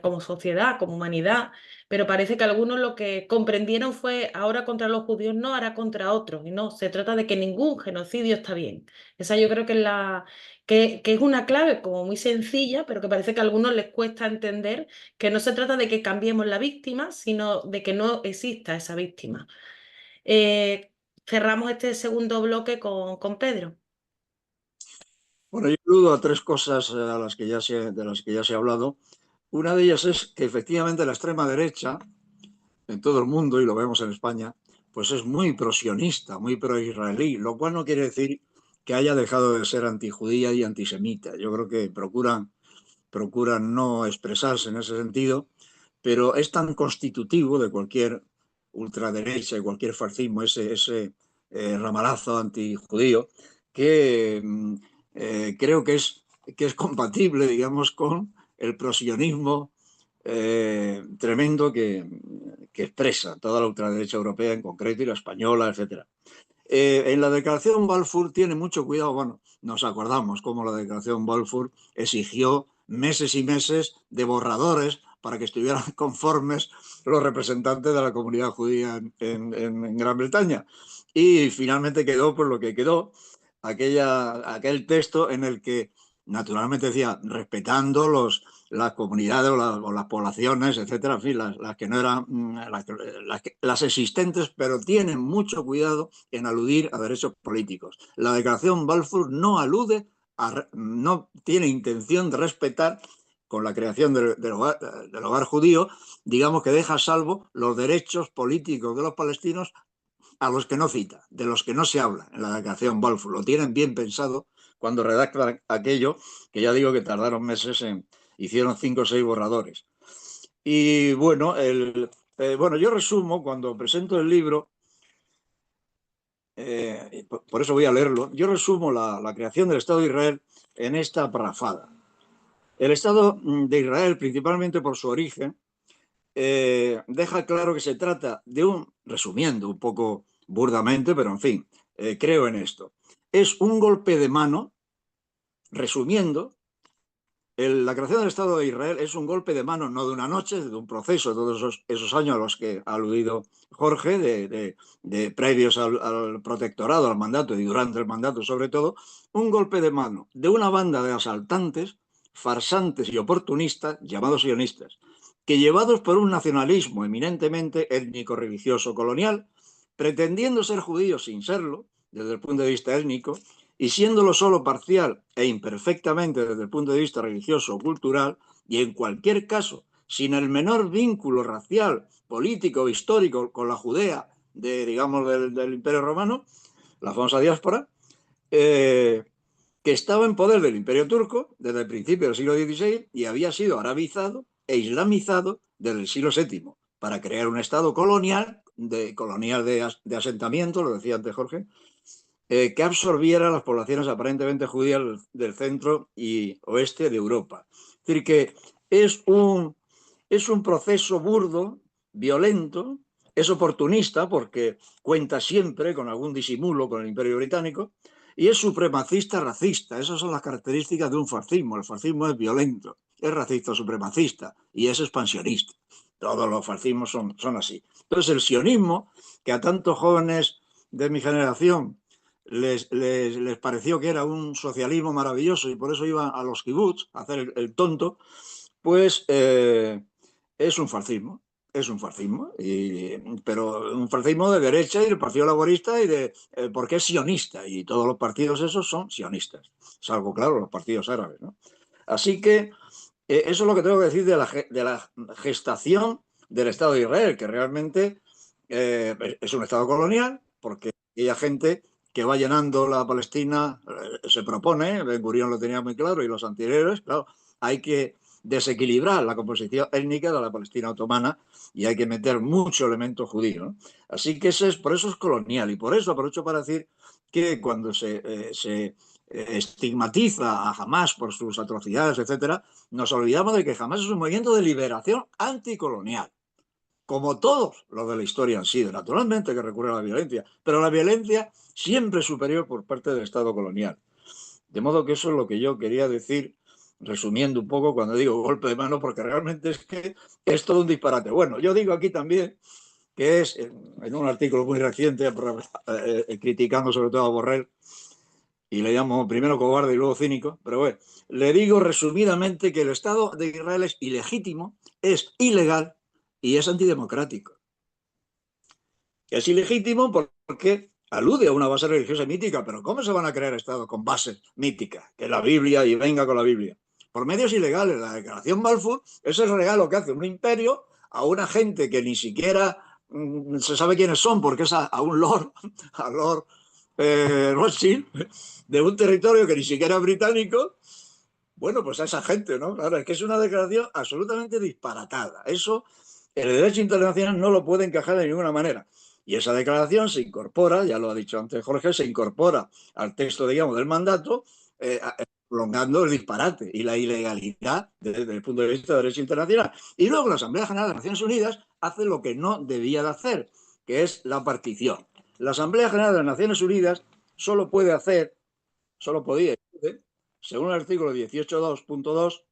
S1: como sociedad, como humanidad, pero parece que algunos lo que comprendieron fue ahora contra los judíos no, ahora contra otros y no, se trata de que ningún genocidio está bien. Esa yo creo que que es una clave como muy sencilla, pero que parece que a algunos les cuesta entender que no se trata de que cambiemos la víctima, sino de que no exista esa víctima. Cerramos este segundo bloque con Pedro.
S4: Bueno, yo aludo a tres cosas de las que ya se ha hablado. Una de ellas es que efectivamente la extrema derecha en todo el mundo, y lo vemos en España, pues es muy prosionista, muy pro-israelí, lo cual no quiere decir que haya dejado de ser antijudía y antisemita. Yo creo que procuran no expresarse en ese sentido, pero es tan constitutivo de cualquier ultraderecha y cualquier fascismo, ese ramalazo antijudío, que creo que es compatible, digamos, con el prosionismo tremendo que expresa toda la ultraderecha europea en concreto y la española, etcétera. En la declaración Balfour tiene mucho cuidado. Bueno, nos acordamos cómo la declaración Balfour exigió meses y meses de borradores para que estuvieran conformes los representantes de la comunidad judía en Gran Bretaña. Y finalmente quedó por lo que quedó, aquel texto en el que naturalmente decía, respetando las comunidades o las poblaciones, etcétera, en fin, las que no eran las existentes, pero tienen mucho cuidado en aludir a derechos políticos. La declaración Balfour no no tiene intención de respetar, con la creación del hogar judío, digamos que deja a salvo los derechos políticos de los palestinos a los que no cita, de los que no se habla en la declaración Balfour. Lo tienen bien pensado cuando redactan aquello, que ya digo que tardaron meses hicieron 5 o 6 borradores. Y bueno, yo resumo, cuando presento el libro, por eso voy a leerlo, yo resumo la creación del Estado de Israel en esta parrafada. El Estado de Israel, principalmente por su origen, deja claro que se trata de resumiendo un poco burdamente, pero en fin, creo en esto, es un golpe de mano, resumiendo, la creación del Estado de Israel es un golpe de mano, no de una noche, de un proceso, de todos esos años a los que ha aludido Jorge, de previos al protectorado, al mandato y durante el mandato sobre todo, un golpe de mano de una banda de asaltantes farsantes y oportunistas llamados sionistas, que llevados por un nacionalismo eminentemente étnico-religioso colonial, pretendiendo ser judíos sin serlo, desde el punto de vista étnico, y siéndolo solo parcial e imperfectamente desde el punto de vista religioso o cultural, y en cualquier caso, sin el menor vínculo racial, político o histórico con la Judea digamos, del Imperio Romano, la famosa diáspora, que estaba en poder del Imperio Turco desde el principio del siglo XVI y había sido arabizado e islamizado desde el siglo VII para crear un estado colonial de asentamiento, lo decía antes Jorge, que absorbiera las poblaciones aparentemente judías del centro y oeste de Europa. Es decir, que es un proceso burdo, violento, es oportunista porque cuenta siempre con algún disimulo con el Imperio Británico y es supremacista racista. Esas son las características de un fascismo. El fascismo es violento, es racista, supremacista y es expansionista. Todos los fascismos son así. Entonces el sionismo, que a tantos jóvenes de mi generación les pareció que era un socialismo maravilloso y por eso iban a los kibbutz a hacer el tonto, pues es un fascismo. Es un fascismo, pero un fascismo de derecha y del Partido Laborista porque es sionista y todos los partidos esos son sionistas, salvo, claro, los partidos árabes, ¿no? Así que eso es lo que tengo que decir de la gestación del Estado de Israel, que realmente es un Estado colonial, porque aquella gente que va llenando la Palestina se propone, Ben Gurión lo tenía muy claro y los anteriores, claro, hay que desequilibrar la composición étnica de la Palestina otomana y hay que meter mucho elemento judío, ¿no? Así que por eso es colonial y por eso aprovecho para decir que cuando se estigmatiza a Hamás por sus atrocidades, etcétera, nos olvidamos de que Hamás es un movimiento de liberación anticolonial, como todos los de la historia han sido, naturalmente que recurre a la violencia, pero la violencia siempre es superior por parte del Estado colonial. De modo que eso es lo que yo quería decir, resumiendo un poco cuando digo golpe de mano, porque realmente es que es todo un disparate. Bueno, yo digo aquí también que es, en un artículo muy reciente, criticando sobre todo a Borrell, y le llamo primero cobarde y luego cínico, pero bueno, le digo resumidamente que el Estado de Israel es ilegítimo, es ilegal y es antidemocrático. Es ilegítimo porque alude a una base religiosa mítica, pero ¿cómo se van a crear estados con base mítica? Que la Biblia y venga con la Biblia. Por medios ilegales, la declaración Balfour es el regalo que hace un imperio a una gente que ni siquiera se sabe quiénes son, porque es a un lord, a Lord Rothschild, de un territorio que ni siquiera es británico. Bueno, pues a esa gente, ¿no? Claro, es que es una declaración absolutamente disparatada. Eso, el derecho internacional no lo puede encajar de ninguna manera. Y esa declaración se incorpora, ya lo ha dicho antes Jorge, se incorpora al texto, digamos, del mandato, prolongando el disparate y la ilegalidad desde el punto de vista del derecho internacional. Y luego la Asamblea General de las Naciones Unidas hace lo que no debía de hacer, que es la partición. La Asamblea General de las Naciones Unidas solo podía, según el artículo 18.2.2,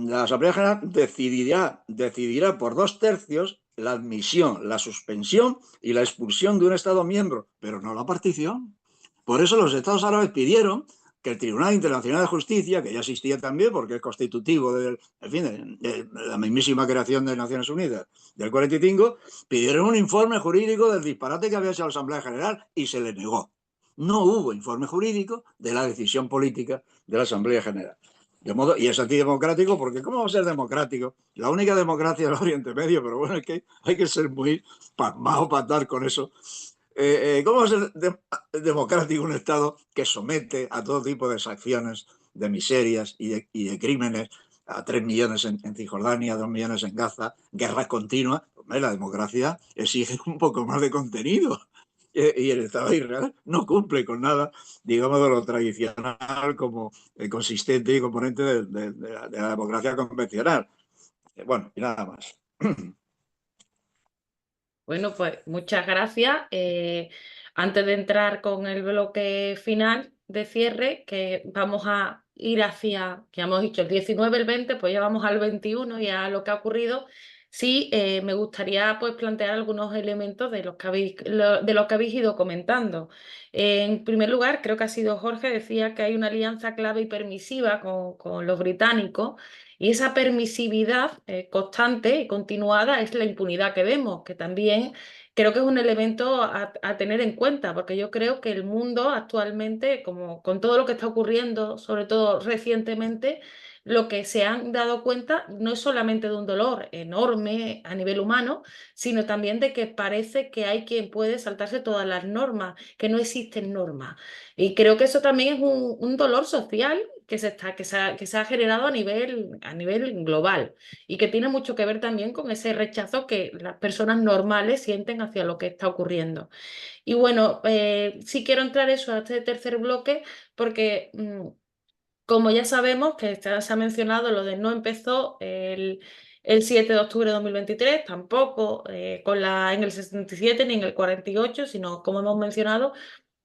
S4: la Asamblea General decidirá por 2/3 la admisión, la suspensión y la expulsión de un Estado miembro, pero no la partición. Por eso los Estados árabes pidieron que el Tribunal Internacional de Justicia, que ya existía también porque es constitutivo de la mismísima creación de Naciones Unidas del 45, pidieron un informe jurídico del disparate que había hecho la Asamblea General y se le negó. No hubo informe jurídico de la decisión política de la Asamblea General. Y es antidemocrático porque ¿cómo va a ser democrático? La única democracia del Oriente Medio, pero bueno, es que hay que ser muy pasmado para estar con eso. ¿Cómo va a ser democrático un Estado que somete a todo tipo de sanciones, de miserias y de crímenes a 3 millones en Cisjordania, 2 millones en Gaza, guerras continuas? Hombre, la democracia exige un poco más de contenido. Y el Estado de Israel no cumple con nada, digamos, de lo tradicional como consistente y componente de la democracia convencional. Bueno, y nada más.
S1: Bueno, pues muchas gracias. Antes de entrar con el bloque final de cierre, que vamos a ir hacia, que hemos dicho el 19, el 20, pues ya vamos al 21 y a lo que ha ocurrido. Sí, me gustaría pues plantear algunos elementos de los que de lo que habéis ido comentando. En primer lugar, creo que ha sido Jorge, decía que hay una alianza clave y permisiva con los británicos, y esa permisividad constante y continuada es la impunidad que vemos, que también creo que es un elemento a tener en cuenta, porque yo creo que el mundo actualmente, como con todo lo que está ocurriendo, sobre todo recientemente, lo que se han dado cuenta no es solamente de un dolor enorme a nivel humano, sino también de que parece que hay quien puede saltarse todas las normas, que no existen normas. Y creo que eso también es un dolor social que se ha generado a nivel global, y que tiene mucho que ver también con ese rechazo que las personas normales sienten hacia lo que está ocurriendo. Y bueno, sí quiero entrar eso a este tercer bloque porque como ya sabemos, que se ha mencionado lo de no empezó el 7 de octubre de 2023, tampoco en el 67 ni en el 48, sino como hemos mencionado,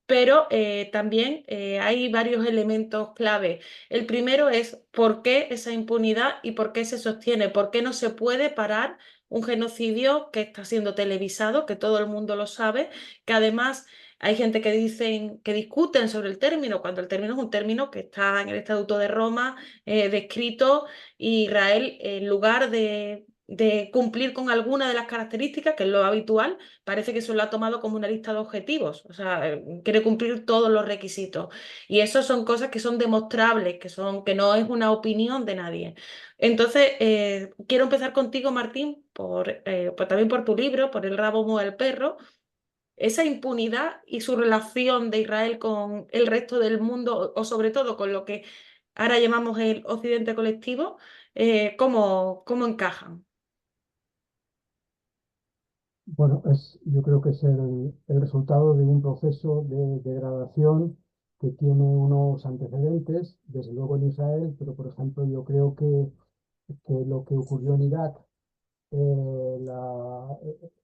S1: pero también hay varios elementos clave. El primero es por qué esa impunidad y por qué se sostiene, por qué no se puede parar un genocidio que está siendo televisado, que todo el mundo lo sabe, que además hay gente que dicen, que discuten sobre el término, cuando el término es un término que está en el Estatuto de Roma descrito, y Israel, en lugar de cumplir con alguna de las características, que es lo habitual, parece que se lo ha tomado como una lista de objetivos, o sea, quiere cumplir todos los requisitos. Y eso son cosas que son demostrables, que no es una opinión de nadie. Entonces, quiero empezar contigo, Martín, pues también por tu libro, por El rabo mueve al perro, esa impunidad y su relación de Israel con el resto del mundo, o sobre todo con lo que ahora llamamos el occidente colectivo, cómo encajan.
S6: Bueno, yo creo que es el resultado de un proceso de degradación que tiene unos antecedentes, desde luego en Israel, pero por ejemplo yo creo que lo que ocurrió en Irak,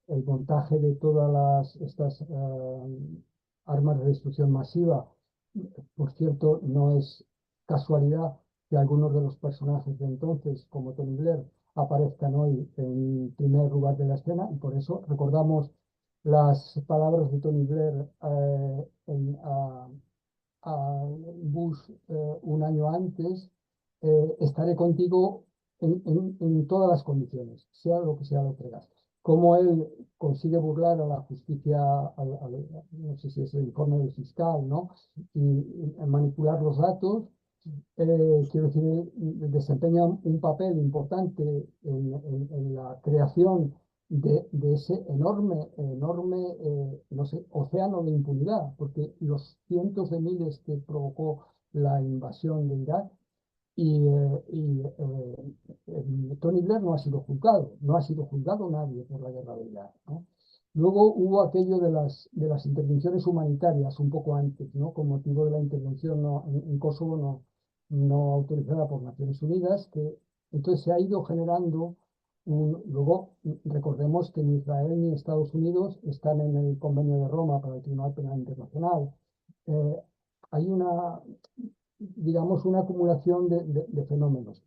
S6: el montaje de todas estas armas de destrucción masiva, por cierto, no es casualidad que algunos de los personajes de entonces, como Tony Blair, aparezcan hoy en primer lugar de la escena, y por eso recordamos las palabras de Tony Blair a Bush un año antes: estaré contigo en todas las condiciones, sea lo que hagas. Cómo él consigue burlar a la justicia, no sé si es el informe del fiscal, ¿no? Y manipular los datos. Quiero decir, desempeña un papel importante en la creación de ese enorme, no sé, océano de impunidad, porque los cientos de miles que provocó la invasión de Irak, Tony Blair no ha sido juzgado, no ha sido juzgado nadie por la guerra de Irak, ¿no? Luego hubo aquello de las intervenciones humanitarias un poco antes, ¿no? Con motivo de la intervención en Kosovo no autorizada por Naciones Unidas, que entonces se ha ido generando luego recordemos que ni Israel ni Estados Unidos están en el Convenio de Roma para el Tribunal Penal Internacional. Eh, Hay digamos, una acumulación de fenómenos.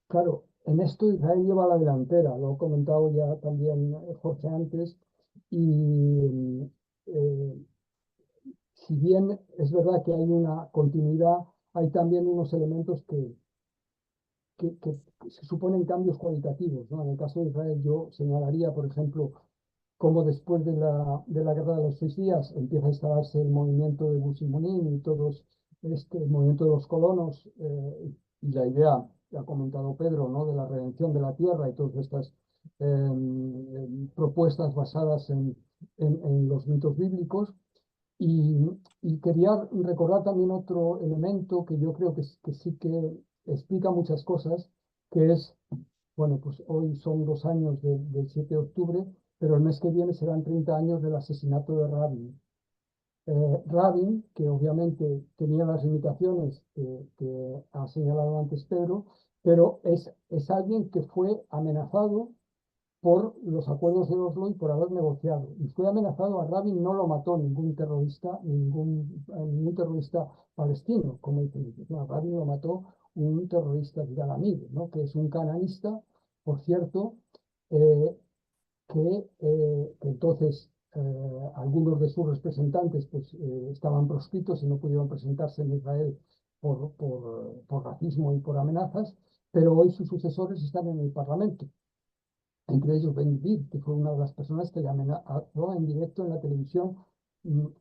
S6: Claro, en esto Israel lleva la delantera, lo he comentado ya también Jorge antes, y si bien es verdad que hay una continuidad, hay también unos elementos que se suponen cambios cualitativos, ¿no? En el caso de Israel yo señalaría, por ejemplo, cómo después de la Guerra de los 6 días empieza a instalarse el movimiento de Bush-Simonim y todos el movimiento de los colonos, y la idea que ha comentado Pedro, ¿no? De la redención de la tierra y todas estas propuestas basadas en los mitos bíblicos. Y quería recordar también otro elemento que yo creo que sí que explica muchas cosas, que es, bueno, pues hoy son 2 años del 7 de octubre, pero el mes que viene serán 30 años del asesinato de Rabin. Rabin, que obviamente tenía las limitaciones que ha señalado antes Pedro, pero es alguien que fue amenazado por los acuerdos de Oslo y por haber negociado. Y fue amenazado. A Rabin no lo mató ningún terrorista, ningún terrorista palestino, como dicen. No, a Rabin lo mató un terrorista galamí, ¿no? Que es un cananista, por cierto, eh, que entonces algunos de sus representantes pues, estaban proscritos y no pudieron presentarse en Israel por racismo y por amenazas, pero hoy sus sucesores están en el Parlamento. Entre ellos Ben Gvir, que fue una de las personas que le amenazó en directo en la televisión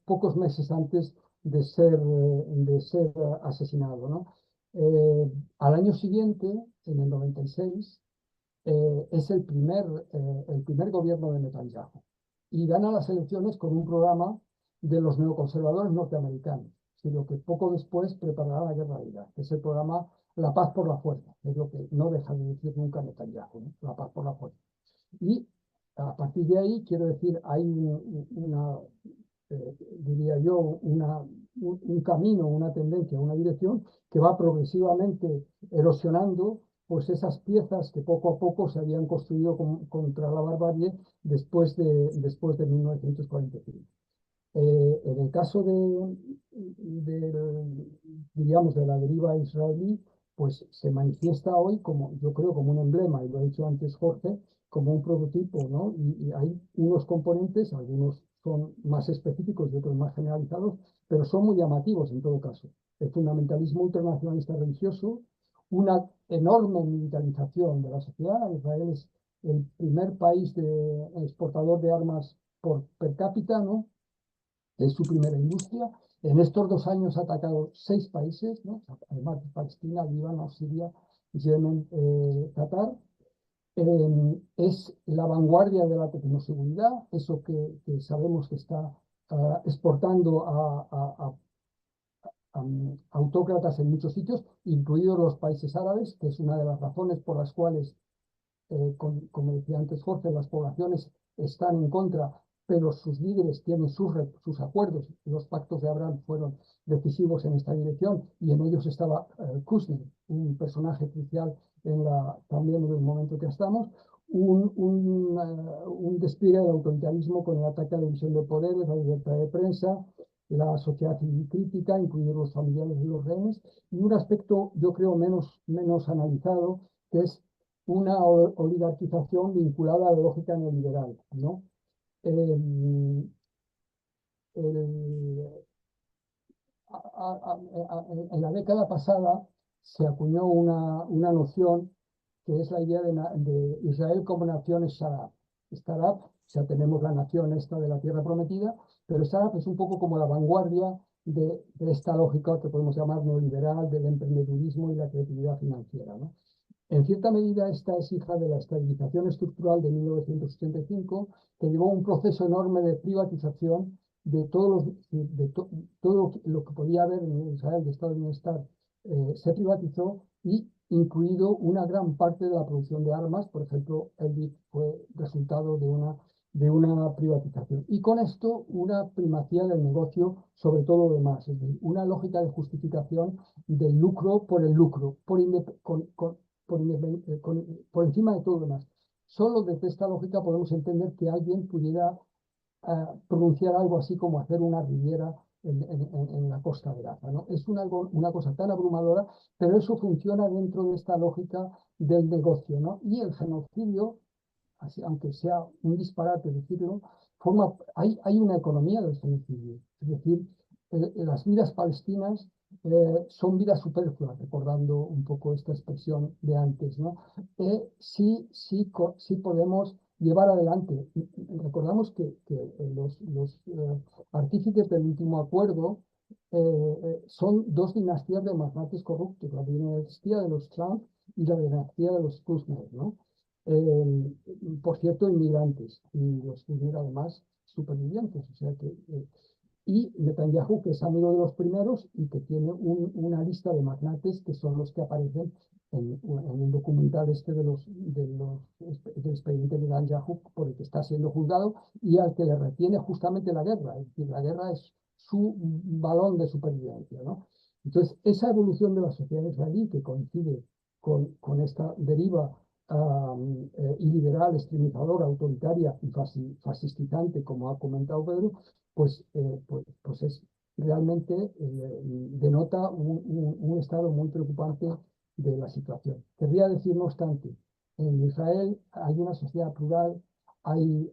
S6: pocos meses antes de ser asesinado, ¿no? Al año siguiente, en el 96, es el primer gobierno de Netanyahu y gana las elecciones con un programa de los neoconservadores norteamericanos, sino que poco después preparará la guerra de Irak, que es el programa La Paz por la Fuerza, que es lo que no deja de decir nunca Netanyahu, ¿no? La paz por la fuerza. Y a partir de ahí, quiero decir, hay diría yo, un camino, una tendencia, una dirección que va progresivamente erosionando pues esas piezas que poco a poco se habían construido contra la barbarie después de 1945. En el caso diríamos, de la deriva israelí, pues se manifiesta hoy como, yo creo, como un emblema, y lo ha dicho antes Jorge, como un prototipo, ¿no? Y hay unos componentes, algunos son más específicos y otros más generalizados, pero son muy llamativos en todo caso. El fundamentalismo ultranacionalista religioso, una enorme militarización de la sociedad. Israel es el primer país exportador de armas per cápita, ¿no? Es su primera industria. En estos 2 años ha atacado 6 países, ¿no? Además de Palestina, Líbano, Siria, Yemen, Qatar. Es la vanguardia de la tecnoseguridad, eso que sabemos que está exportando a autócratas en muchos sitios, incluidos los países árabes, que es una de las razones por las cuales como decía antes Jorge, las poblaciones están en contra, pero sus líderes tienen sus acuerdos. Los pactos de Abraham fueron decisivos en esta dirección y en ellos estaba Kushner, un personaje crucial también en el momento que estamos. Un despliegue del autoritarismo con el ataque a la división de poderes, la libertad de prensa, la sociedad civil crítica, incluidos los familiares de los rehenes, y un aspecto, yo creo, menos analizado, que es una oligarquización vinculada a la lógica neoliberal, ¿no? El, en la década pasada se acuñó una noción que es la idea de Israel como nación Sharab. Sharab, o sea, tenemos la nación esta de la tierra prometida, pero Sharab es un poco como la vanguardia de esta lógica que podemos llamar neoliberal, del emprendedurismo y la creatividad financiera, ¿no? En cierta medida, esta es hija de la estabilización estructural de 1985, que llevó a un proceso enorme de privatización de todo lo que podía haber en Israel de estado de bienestar, se privatizó, y incluido una gran parte de la producción de armas. Por ejemplo, Elbit fue resultado de una privatización. Y con esto, una primacía del negocio sobre todo lo demás, es decir, una lógica de justificación del lucro por el lucro, por encima de todo lo demás. Solo desde esta lógica podemos entender que alguien pudiera pronunciar algo así como hacer una riviera en la costa de Gaza, ¿no? Es una cosa tan abrumadora, pero eso funciona dentro de esta lógica del negocio, ¿no? Y el genocidio, así, aunque sea un disparate decirlo, hay una economía del genocidio. Es decir, las vidas palestinas son vidas superfluas, recordando un poco esta expresión de antes, ¿no? Sí podemos llevar adelante. Recordamos que los artífices del último acuerdo son 2 dinastías de magnates corruptos, la dinastía de los Trump y la dinastía de los Kushner, ¿no? Por cierto, inmigrantes, y los Kushner además supervivientes, o sea que y Netanyahu, que es amigo de los primeros y que tiene una lista de magnates que son los que aparecen en un documental del expediente de Netanyahu, por el que está siendo juzgado y al que le retiene justamente la guerra. Es decir, la guerra es su balón de supervivencia, ¿no? Entonces, esa evolución de la sociedad israelí, que coincide con esta deriva iliberal, extremizadora, autoritaria y fascistizante, como ha comentado Pedro, pues es realmente denota un estado muy preocupante de la situación. Querría decir, no obstante, en Israel hay una sociedad plural, hay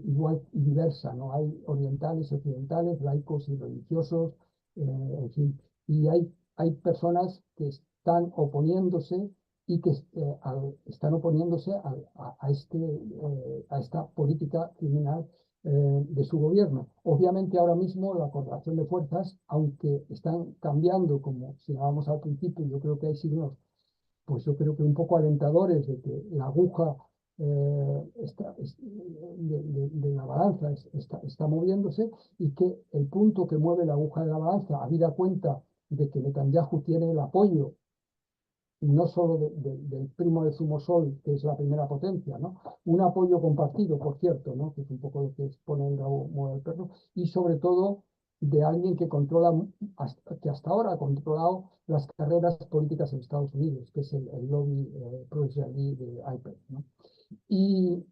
S6: igual y diversa, ¿no? Hay orientales, occidentales, laicos y religiosos, en fin. Y hay personas que están oponiéndose y que están oponiéndose a esta política criminal de su gobierno. Obviamente ahora mismo la correlación de fuerzas, aunque están cambiando, como señalábamos al principio, yo creo que hay signos, pues yo creo que un poco alentadores de que la aguja de la balanza está moviéndose, y que el punto que mueve la aguja de la balanza, habida cuenta de que Netanyahu tiene el apoyo no solo del primo de Zumosol, que es la primera potencia, ¿no? Un apoyo compartido, por cierto, ¿no? Que es un poco lo que pone el rabo mueve el perro, y sobre todo de alguien que controla, que hasta ahora ha controlado las carreras políticas en Estados Unidos, que es el lobby pro-israelí de IPEC, ¿no? Y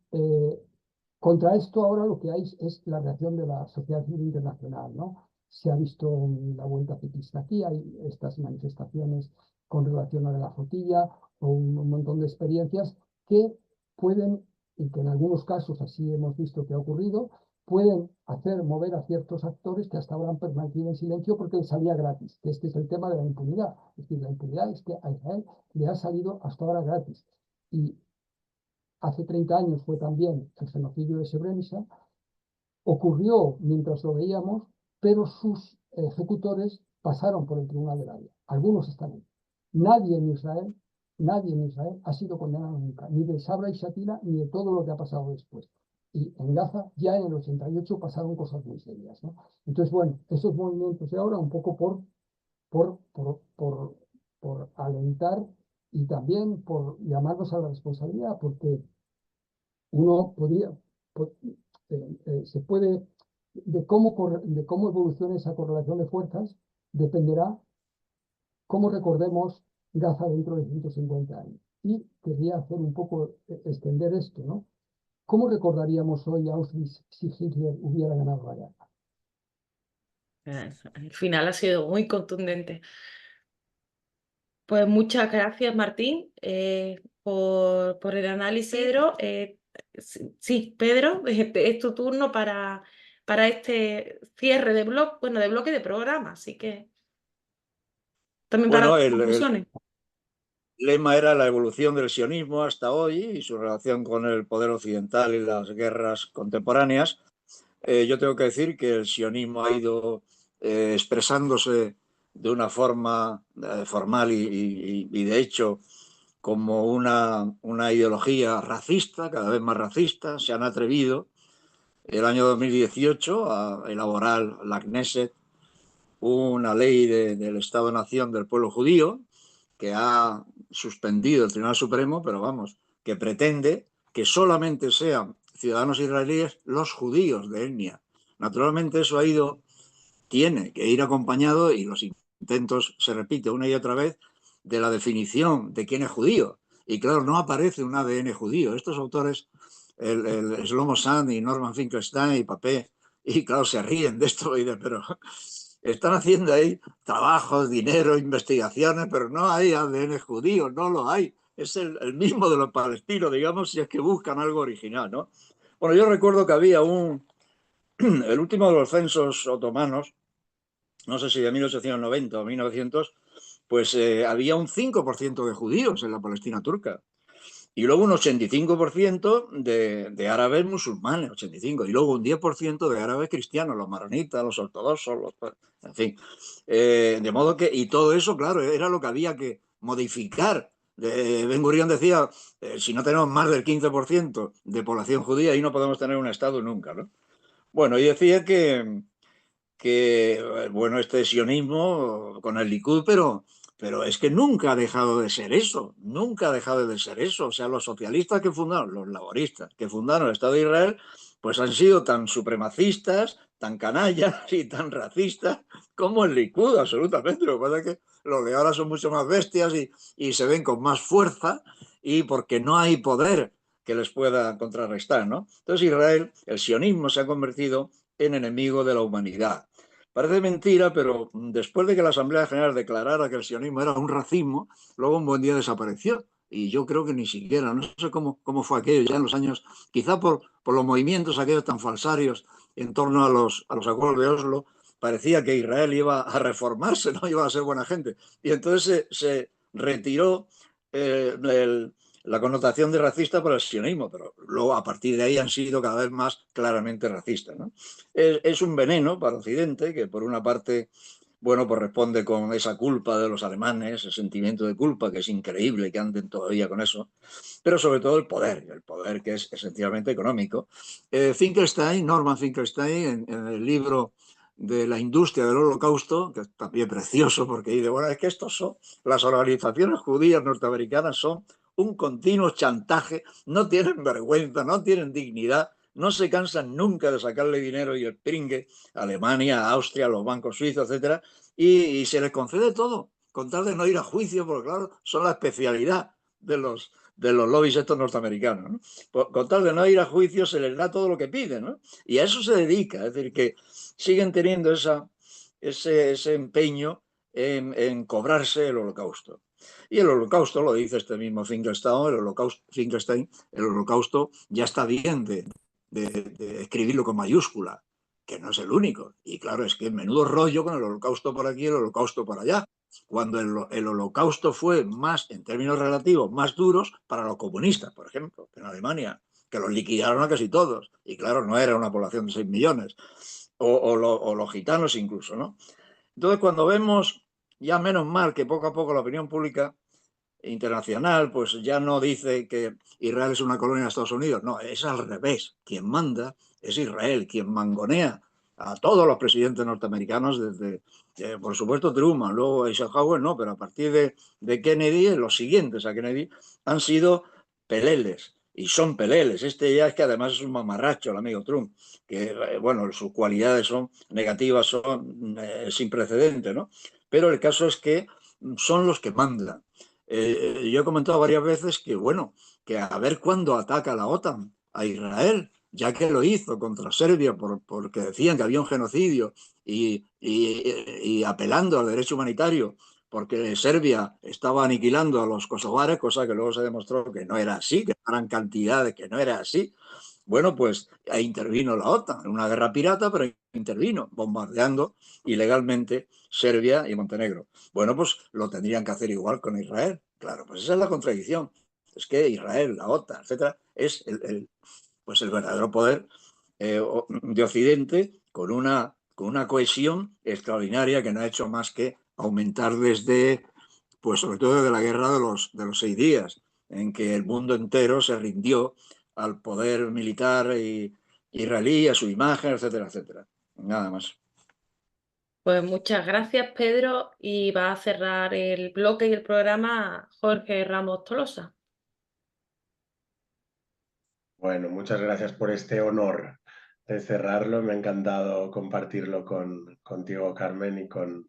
S6: contra esto ahora lo que hay es la reacción de la sociedad civil internacional, ¿no? Se ha visto en la Vuelta Ciclista aquí, hay estas manifestaciones con relación a la flotilla, o un montón de experiencias que pueden, y que en algunos casos así hemos visto que ha ocurrido, pueden hacer mover a ciertos actores que hasta ahora han permanecido en silencio porque les salía gratis, que este es el tema de la impunidad. Es decir, la impunidad es que a Israel le ha salido hasta ahora gratis. Y hace 30 años fue también el genocidio de Srebrenica, ocurrió mientras lo veíamos, pero sus ejecutores pasaron por el Tribunal de la Haya. Algunos están ahí. Nadie en Israel ha sido condenado nunca, ni de Sabra y Shatila, ni de todo lo que ha pasado después. Y en Gaza ya en el 88 pasaron cosas muy serias, ¿no? Entonces, bueno, esos movimientos de ahora un poco por alentar y también por llamarnos a la responsabilidad, porque uno podría, se puede, de cómo evolucione esa correlación de fuerzas, dependerá cómo recordemos Gaza dentro de 150 años. Y quería hacer un poco, extender esto, ¿no? ¿Cómo recordaríamos hoy a Auschwitz si Hitler hubiera ganado la guerra?
S1: El final ha sido muy contundente. Pues muchas gracias, Martín, por el análisis. Pedro, sí, Pedro, es tu turno para este cierre de blog, bueno, de bloque de programa, así que también para
S4: Bueno,
S1: las
S4: el
S1: conclusiones.
S4: lema era la evolución del sionismo hasta hoy y su relación con el poder occidental y las guerras contemporáneas. Yo tengo que decir que el sionismo ha ido expresándose de una forma formal y de hecho como una ideología racista, cada vez más racista. Se han atrevido el año 2018 a elaborar la Knesset una ley del Estado-Nación del pueblo judío que ha suspendido el Tribunal Supremo, pero vamos, que pretende que solamente sean ciudadanos israelíes los judíos de etnia. Naturalmente eso tiene que ir acompañado, y los intentos se repiten una y otra vez, de la definición de quién es judío. Y claro, no aparece un ADN judío. Estos autores, el Shlomo Sand y Norman Finkelstein y Papé, y claro, se ríen de esto, pero están haciendo ahí trabajos, dinero, investigaciones, pero no hay ADN judío, no lo hay. Es el mismo de los palestinos, digamos, si es que buscan algo original, ¿no? Bueno, yo recuerdo que había el último de los censos otomanos, no sé si de 1890 o 1900, pues había un 5% de judíos en la Palestina turca. Y luego un 85% de árabes musulmanes, 85, y luego un 10% de árabes cristianos, los maronitas, los ortodoxos, en fin. De modo que, y todo eso, claro, era lo que había que modificar. Ben Gurión decía, si no tenemos más del 15% de población judía, ahí no podemos tener un Estado nunca, ¿no? Bueno, y decía bueno, este sionismo con el Likud, pero es que nunca ha dejado de ser eso, nunca ha dejado de ser eso. O sea, los socialistas que fundaron, los laboristas que fundaron el Estado de Israel, pues han sido tan supremacistas, tan canallas y tan racistas como el Likud, absolutamente. Lo que pasa es que los de ahora son mucho más bestias y se ven con más fuerza, y porque no hay poder que les pueda contrarrestar, ¿no? Entonces Israel, el sionismo, se ha convertido en enemigo de la humanidad. Parece mentira, pero después de que la Asamblea General declarara que el sionismo era un racismo, luego un buen día desapareció y yo creo que ni siquiera, no sé cómo fue aquello ya en los años, quizá por los movimientos aquellos tan falsarios en torno a los acuerdos de Oslo, parecía que Israel iba a reformarse, no iba a ser buena gente. Y entonces se retiró la connotación de racista por el sionismo, pero luego a partir de ahí han sido cada vez más claramente racistas, ¿no? Es un veneno para Occidente que por una parte, bueno, pues responde con esa culpa de los alemanes, ese sentimiento de culpa que es increíble que anden todavía con eso, pero sobre todo el poder que es esencialmente económico. Norman Finkelstein, en el libro de la industria del holocausto, que es también precioso porque dice, bueno, es que las organizaciones judías norteamericanas son un continuo chantaje, no tienen vergüenza, no tienen dignidad, no se cansan nunca de sacarle dinero y el pringue a Alemania, a Austria, a los bancos suizos, etcétera, y se les concede todo, con tal de no ir a juicio, porque claro, son la especialidad de los lobbies estos norteamericanos, ¿no? Con tal de no ir a juicio se les da todo lo que piden, ¿no? Y a eso se dedica, es decir, que siguen teniendo ese empeño en cobrarse el holocausto. Y el holocausto, lo dice este mismo Finkelstein, el holocausto ya está bien de escribirlo con mayúscula, que no es el único. Y claro, es que menudo rollo con el holocausto por aquí y el holocausto por allá. Cuando el holocausto fue más, en términos relativos, más duros para los comunistas, por ejemplo, en Alemania, que los liquidaron a casi todos. Y claro, no era una población de 6 millones. O los gitanos incluso, ¿no? Entonces, cuando vemos, ya menos mal que poco a poco la opinión pública internacional pues ya no dice que Israel es una colonia de Estados Unidos, no, es al revés. Quien manda es Israel, quien mangonea a todos los presidentes norteamericanos desde, por supuesto, Truman, luego Eisenhower, no, pero a partir de Kennedy, los siguientes a Kennedy han sido peleles. Y son peleles. Este ya es que además es un mamarracho, el amigo Trump, que, bueno, sus cualidades son negativas, son sin precedentes, ¿no? Pero el caso es que son los que mandan. Yo he comentado varias veces que, bueno, que a ver cuándo ataca la OTAN a Israel, ya que lo hizo contra Serbia porque decían que había un genocidio y apelando al derecho humanitario, porque Serbia estaba aniquilando a los kosovares, cosa que luego se demostró que no era así, que eran cantidades, que no era así. Bueno, pues ahí intervino la OTAN, en una guerra pirata, pero intervino, bombardeando ilegalmente Serbia y Montenegro. Bueno, pues lo tendrían que hacer igual con Israel. Claro, pues esa es la contradicción. Es que Israel, la OTAN, etcétera, es pues el verdadero poder de Occidente con una cohesión extraordinaria que no ha hecho más que aumentar desde, pues sobre todo desde la guerra de los 6 días, en que el mundo entero se rindió al poder militar israelí, a su imagen, etcétera, etcétera. Nada más.
S1: Pues muchas gracias, Pedro, y va a cerrar el bloque y el programa Jorge Ramos Tolosa.
S5: Bueno, muchas gracias por este honor de cerrarlo. Me ha encantado compartirlo contigo, Carmen, y con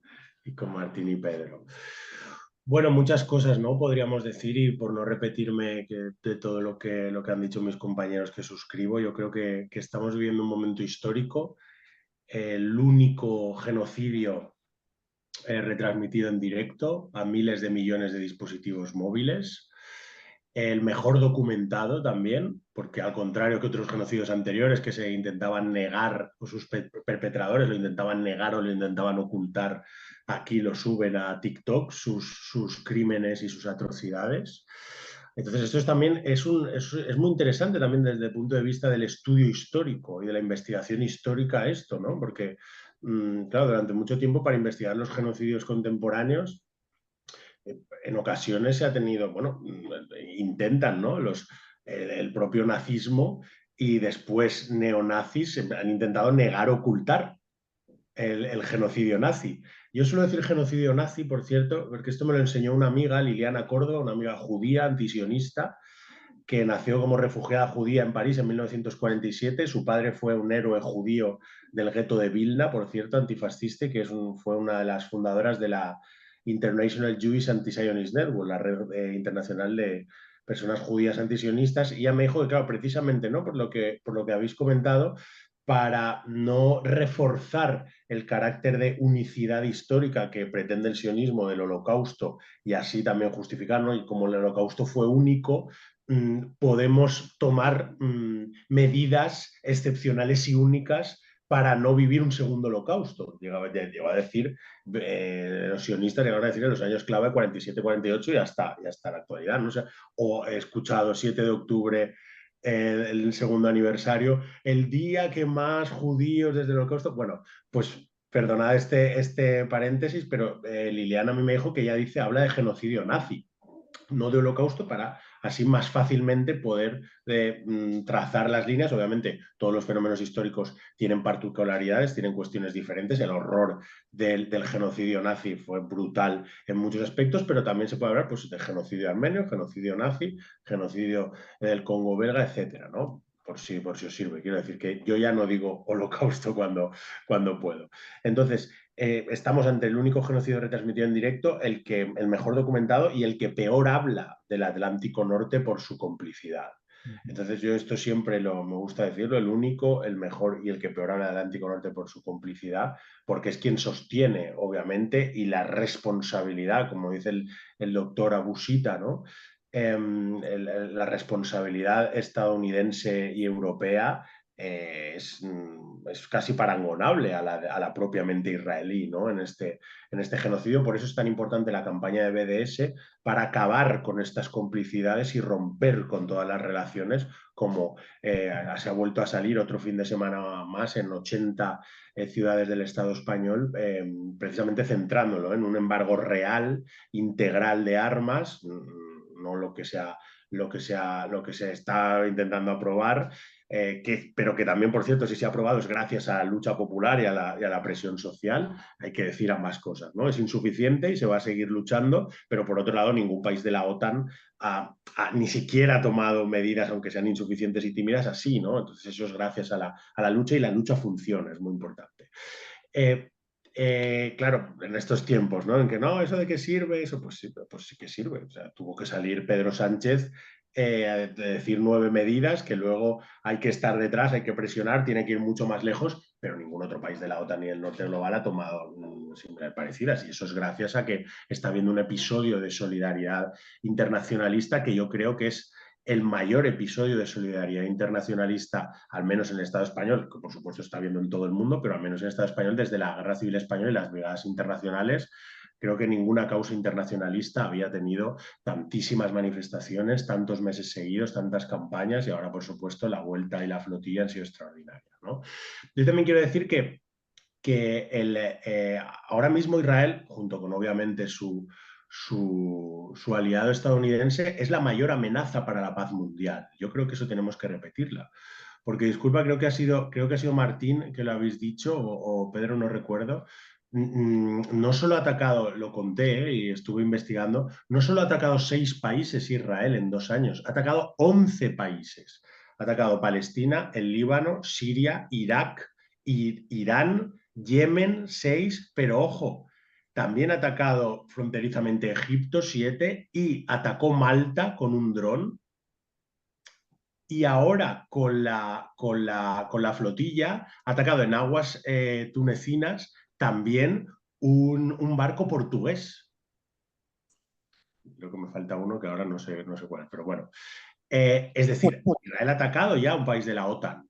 S5: Martín y Pedro. Bueno, muchas cosas, ¿no? Podríamos decir, y por no repetirme de todo lo que han dicho mis compañeros que suscribo, yo creo que estamos viviendo un momento histórico, el único genocidio retransmitido en directo a miles de millones de dispositivos móviles, el mejor documentado también, porque al contrario que otros genocidios anteriores que se intentaban negar, o sus perpetradores lo intentaban negar o lo intentaban ocultar, aquí lo suben a TikTok sus crímenes y sus atrocidades. Entonces esto también es muy interesante también desde el punto de vista del estudio histórico y de la investigación histórica esto, ¿no? Porque, claro, durante mucho tiempo para investigar los genocidios contemporáneos en ocasiones se ha tenido, bueno, intentan, ¿no? El propio nazismo y después neonazis han intentado negar, ocultar el genocidio nazi. Yo suelo decir genocidio nazi, por cierto, porque esto me lo enseñó una amiga, Liliana Córdoba, una amiga judía, antisionista, que nació como refugiada judía en París en 1947. Su padre fue un héroe judío del gueto de Vilna, por cierto, antifascista, que fue una de las fundadoras de la International Jewish Anti-Zionist Network, la red internacional de personas judías antisionistas. Y ella me dijo que, claro, precisamente, ¿no? Por lo que habéis comentado, para no reforzar el carácter de unicidad histórica que pretende el sionismo del Holocausto y así también justificarlo, y como el Holocausto fue único, podemos tomar medidas excepcionales y únicas para no vivir un segundo holocausto. Llegó a decir, los sionistas llegaron a decir en los años clave 47-48 y hasta la actualidad, ¿no? O sea, o he escuchado 7 de octubre, el segundo aniversario, el día que más judíos desde el holocausto. Bueno, pues perdonad este paréntesis, pero Liliana a mí me dijo que ella habla de genocidio nazi, no de holocausto, para así más fácilmente poder trazar las líneas. Obviamente todos los fenómenos históricos tienen particularidades, tienen cuestiones diferentes. El horror del genocidio nazi fue brutal en muchos aspectos, pero también se puede hablar, pues, de genocidio armenio, genocidio nazi, genocidio del Congo belga, etcétera, ¿no? Por si os sirve. Quiero decir que yo ya no digo holocausto cuando puedo. Entonces, estamos ante el único genocidio retransmitido en directo, el mejor documentado y el que peor habla del Atlántico Norte por su complicidad. Entonces yo esto siempre me gusta decirlo, el único, el mejor y el que peor habla del Atlántico Norte por su complicidad, porque es quien sostiene, obviamente, y la responsabilidad, como dice el doctor Abushita, ¿no? La responsabilidad estadounidense y europea es casi parangonable a la propiamente israelí, ¿no? En este genocidio. Por eso es tan importante la campaña de BDS, para acabar con estas complicidades y romper con todas las relaciones, como se ha vuelto a salir otro fin de semana más en 80 ciudades del Estado español, precisamente centrándolo en un embargo real, integral de armas, no lo que se está intentando aprobar, pero que también, por cierto, si se ha aprobado es gracias a la lucha popular y a la presión social. Hay que decir ambas cosas, ¿no? Es insuficiente y se va a seguir luchando, pero por otro lado ningún país de la OTAN ni siquiera ha tomado medidas, aunque sean insuficientes y tímidas, así, ¿no? Entonces eso es gracias a la lucha, y la lucha funciona, es muy importante. Claro, en estos tiempos, ¿no? En que no, ¿eso de qué sirve? Eso pues sí que sirve. O sea, tuvo que salir Pedro Sánchez de decir 9 medidas, que luego hay que estar detrás, hay que presionar, tiene que ir mucho más lejos, pero ningún otro país de la OTAN ni del norte global ha tomado similares parecidas, y eso es gracias a que está habiendo un episodio de solidaridad internacionalista que yo creo que es el mayor episodio de solidaridad internacionalista, al menos en el Estado español, que por supuesto está habiendo en todo el mundo, pero al menos en el Estado español, desde la Guerra Civil Española y las brigadas internacionales. Creo que ninguna causa internacionalista había tenido tantísimas manifestaciones, tantos meses seguidos, tantas campañas, y ahora, por supuesto, la vuelta y la flotilla han sido extraordinarias, ¿no? Yo también quiero decir que ahora mismo Israel, junto con obviamente su aliado estadounidense, es la mayor amenaza para la paz mundial. Yo creo que eso tenemos que repetirla. Porque, disculpa, creo que ha sido Martín que lo habéis dicho, o Pedro, no recuerdo. No solo ha atacado, lo conté, y estuve investigando, no solo ha atacado 6 países Israel en 2 años, ha atacado 11 países. Ha atacado Palestina, el Líbano, Siria, Irak, Irán, Yemen, 6, pero ojo, también ha atacado fronterizamente Egipto, 7, y atacó Malta con un dron. Y ahora con la flotilla ha atacado en aguas tunecinas también un barco portugués. Creo que me falta uno que ahora no sé cuál es, pero bueno. Es decir, Israel ha atacado ya a un país de la OTAN.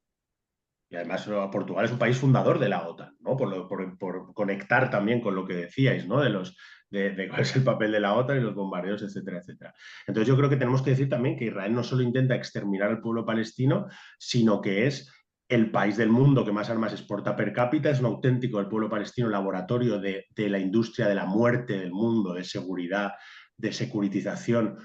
S5: Y además Portugal es un país fundador de la OTAN, ¿no? Por conectar también con lo que decíais, ¿no? De cuál es el papel de la OTAN y los bombardeos, etcétera, etcétera. Entonces yo creo que tenemos que decir también que Israel no solo intenta exterminar al pueblo palestino, sino que es el país del mundo que más armas exporta per cápita. Es un auténtico, el pueblo palestino, laboratorio de la industria de la muerte del mundo, de seguridad, de securitización,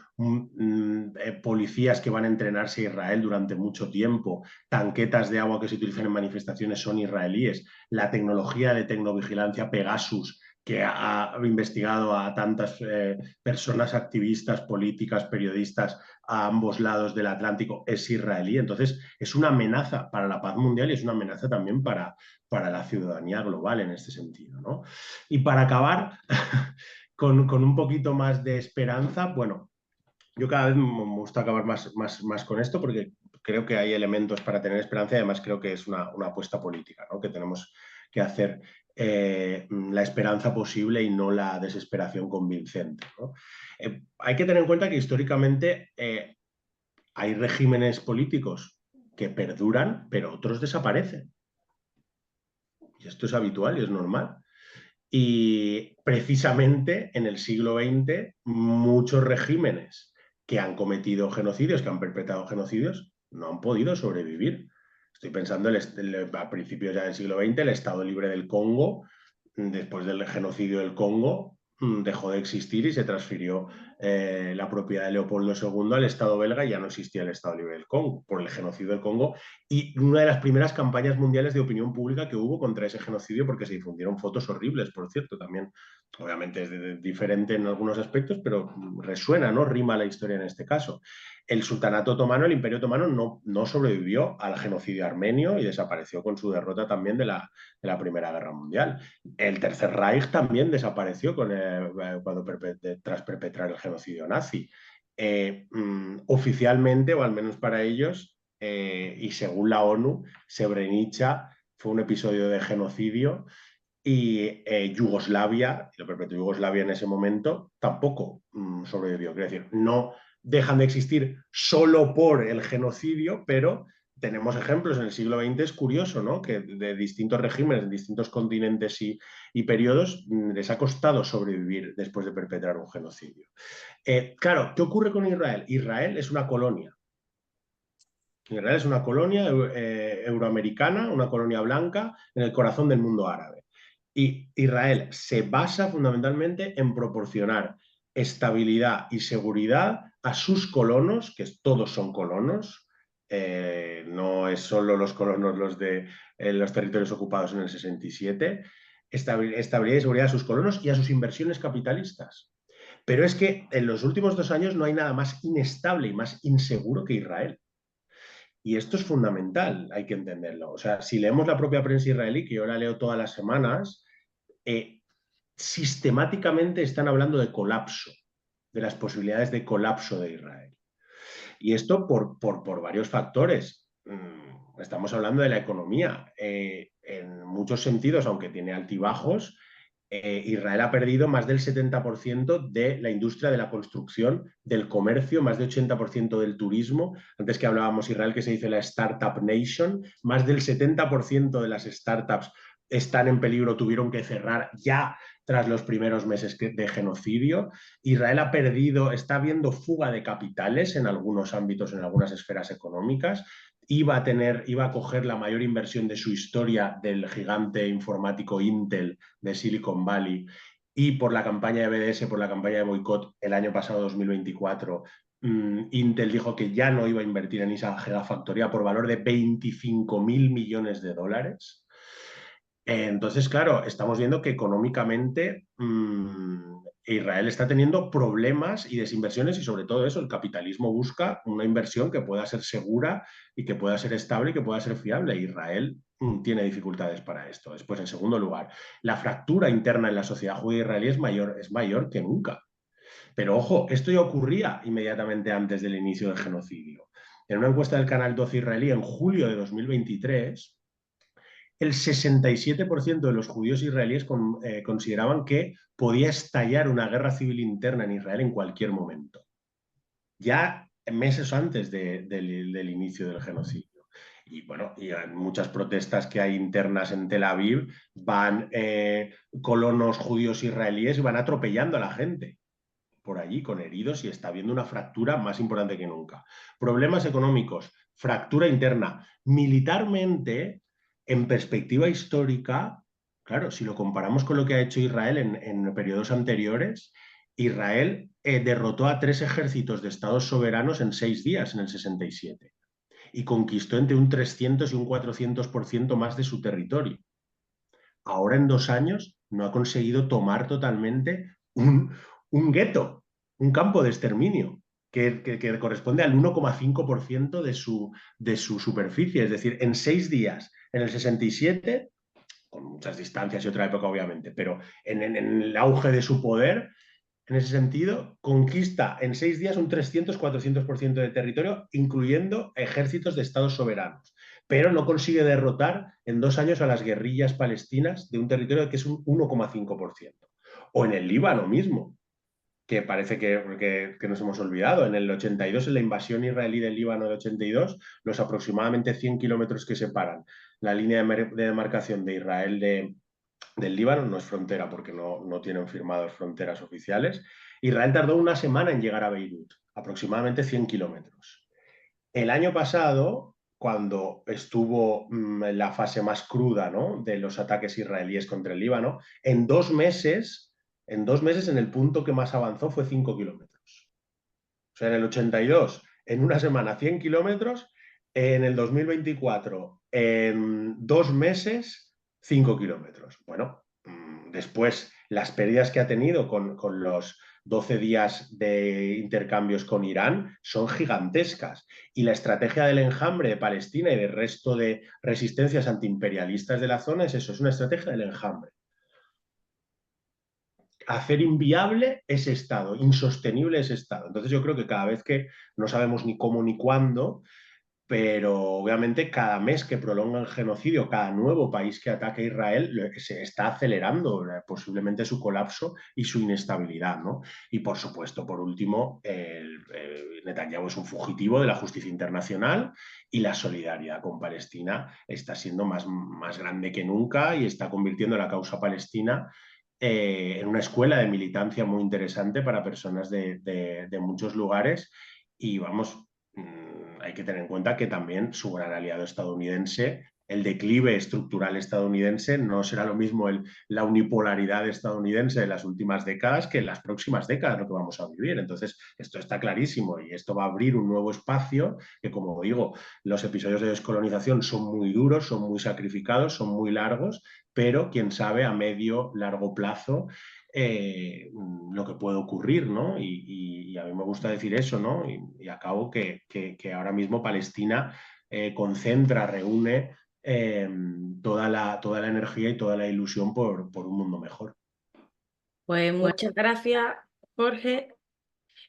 S5: policías que van a entrenarse a Israel durante mucho tiempo, tanquetas de agua que se utilizan en manifestaciones son israelíes, la tecnología de tecnovigilancia Pegasus, que ha investigado a tantas personas activistas, políticas, periodistas a ambos lados del Atlántico, es israelí. Entonces es una amenaza para la paz mundial y es una amenaza también para la ciudadanía global en este sentido, ¿no? Y para acabar con un poquito más de esperanza, bueno, yo cada vez me gusta acabar más con esto, porque creo que hay elementos para tener esperanza y además creo que es una apuesta política, ¿no? Que tenemos que hacer la esperanza posible y no la desesperación convincente, ¿no? Hay que tener en cuenta que históricamente hay regímenes políticos que perduran, pero otros desaparecen. Y esto es habitual y es normal. Y precisamente en el siglo XX muchos regímenes que han cometido genocidios, que han perpetrado genocidios, no han podido sobrevivir. Estoy pensando a principios ya del siglo XX, el Estado Libre del Congo, después del genocidio del Congo, dejó de existir y se transfirió la propiedad de Leopoldo II al Estado belga y ya no existía el Estado Libre del Congo por el genocidio del Congo y una de las primeras campañas mundiales de opinión pública que hubo contra ese genocidio porque se difundieron fotos horribles, por cierto, también obviamente es diferente en algunos aspectos, pero resuena, ¿no? Rima la historia en este caso. El sultanato otomano, el imperio otomano no sobrevivió al genocidio armenio y desapareció con su derrota también de la Primera Guerra Mundial. El Tercer Reich también desapareció tras perpetrar el genocidio nazi. Oficialmente, o al menos para ellos, y según la ONU, Srebrenica fue un episodio de genocidio y Yugoslavia, lo perpetró Yugoslavia en ese momento, tampoco sobrevivió. Quiero decir, no dejan de existir solo por el genocidio, pero tenemos ejemplos en el siglo XX, es curioso, ¿no? Que de distintos regímenes, en distintos continentes y periodos, les ha costado sobrevivir después de perpetrar un genocidio. Claro, ¿qué ocurre con Israel? Israel es una colonia. Israel es una colonia euroamericana, una colonia blanca en el corazón del mundo árabe. Y Israel se basa fundamentalmente en proporcionar estabilidad y seguridad a sus colonos, que todos son colonos, no es solo los colonos los de los territorios ocupados en el 67, estabilidad y seguridad a sus colonos y a sus inversiones capitalistas. Pero es que en los últimos 2 años no hay nada más inestable y más inseguro que Israel. Y esto es fundamental, hay que entenderlo. O sea, si leemos la propia prensa israelí, que yo la leo todas las semanas, sistemáticamente están hablando de colapso, de las posibilidades de colapso de Israel. Y esto por varios factores. Estamos hablando de la economía. En muchos sentidos, aunque tiene altibajos, Israel ha perdido más del 70% de la industria de la construcción, del comercio, más del 80% del turismo. Antes que hablábamos Israel, que se dice la Startup Nation, más del 70% de las startups están en peligro, tuvieron que cerrar ya tras los primeros meses de genocidio. Israel ha perdido, está habiendo fuga de capitales en algunos ámbitos, en algunas esferas económicas. Iba a coger la mayor inversión de su historia del gigante informático Intel de Silicon Valley y por la campaña de BDS, por la campaña de boicot el año pasado, 2024, Intel dijo que ya no iba a invertir en esa gigafactoría por valor de 25.000 millones de dólares. Entonces, claro, estamos viendo que económicamente Israel está teniendo problemas y desinversiones y sobre todo eso, el capitalismo busca una inversión que pueda ser segura y que pueda ser estable y que pueda ser fiable. Israel tiene dificultades para esto. Después, en segundo lugar, la fractura interna en la sociedad judía israelí es mayor que nunca. Pero ojo, esto ya ocurría inmediatamente antes del inicio del genocidio. En una encuesta del Canal 12 israelí en julio de 2023, el 67% de los judíos israelíes consideraban que podía estallar una guerra civil interna en Israel en cualquier momento, ya meses antes del inicio del genocidio. Y bueno, y en muchas protestas que hay internas en Tel Aviv, van colonos judíos israelíes y van atropellando a la gente por allí con heridos y está habiendo una fractura más importante que nunca. Problemas económicos, fractura interna. Militarmente, en perspectiva histórica, claro, si lo comparamos con lo que ha hecho Israel en periodos anteriores, Israel derrotó a 3 ejércitos de estados soberanos en 6 días en el 67 y conquistó entre un 300 y un 400% más de su territorio. Ahora en 2 años no ha conseguido tomar totalmente un gueto, un campo de exterminio, que corresponde al 1,5% de su superficie. Es decir, en 6 días, en el 67, con muchas distancias y otra época obviamente, pero en el auge de su poder, en ese sentido, conquista en 6 días un 300-400% de territorio, incluyendo ejércitos de estados soberanos, pero no consigue derrotar en 2 años a las guerrillas palestinas de un territorio que es un 1,5%. O en el Líbano mismo, que parece que nos hemos olvidado. En el 82, en la invasión israelí del Líbano del 82, los aproximadamente 100 kilómetros que separan la línea de demarcación de Israel del Líbano, no es frontera porque no tienen firmadas fronteras oficiales. Israel tardó una semana en llegar a Beirut, aproximadamente 100 kilómetros. El año pasado, cuando estuvo en la fase más cruda, ¿no?, de los ataques israelíes contra el Líbano, en 2 meses, en el punto que más avanzó fue 5 kilómetros. O sea, en el 82, en una semana 100 kilómetros, en el 2024, en 2 meses, 5 kilómetros. Bueno, después las pérdidas que ha tenido con los 12 días de intercambios con Irán son gigantescas. Y la estrategia del enjambre de Palestina y del resto de resistencias antiimperialistas de la zona es eso, es una estrategia del enjambre. Hacer inviable ese Estado, insostenible ese Estado. Entonces yo creo que cada vez que no sabemos ni cómo ni cuándo, pero obviamente cada mes que prolonga el genocidio, cada nuevo país que ataque a Israel, se está acelerando posiblemente su colapso y su inestabilidad, ¿no? Y por supuesto, por último, Netanyahu es un fugitivo de la justicia internacional y la solidaridad con Palestina está siendo más grande que nunca y está convirtiendo la causa palestina en una escuela de militancia muy interesante para personas de muchos lugares y vamos, hay que tener en cuenta que también su gran aliado estadounidense, el declive estructural estadounidense, no será lo mismo la unipolaridad estadounidense de las últimas décadas que en las próximas décadas lo que vamos a vivir. Entonces, esto está clarísimo y esto va a abrir un nuevo espacio que, como digo, los episodios de descolonización son muy duros, son muy sacrificados, son muy largos, pero quién sabe a medio, largo plazo lo que puede ocurrir, ¿no? Y a mí me gusta decir eso, ¿no? Y acabo que ahora mismo Palestina concentra, reúne toda la energía y toda la ilusión por un mundo mejor.
S1: Pues muchas gracias, Jorge.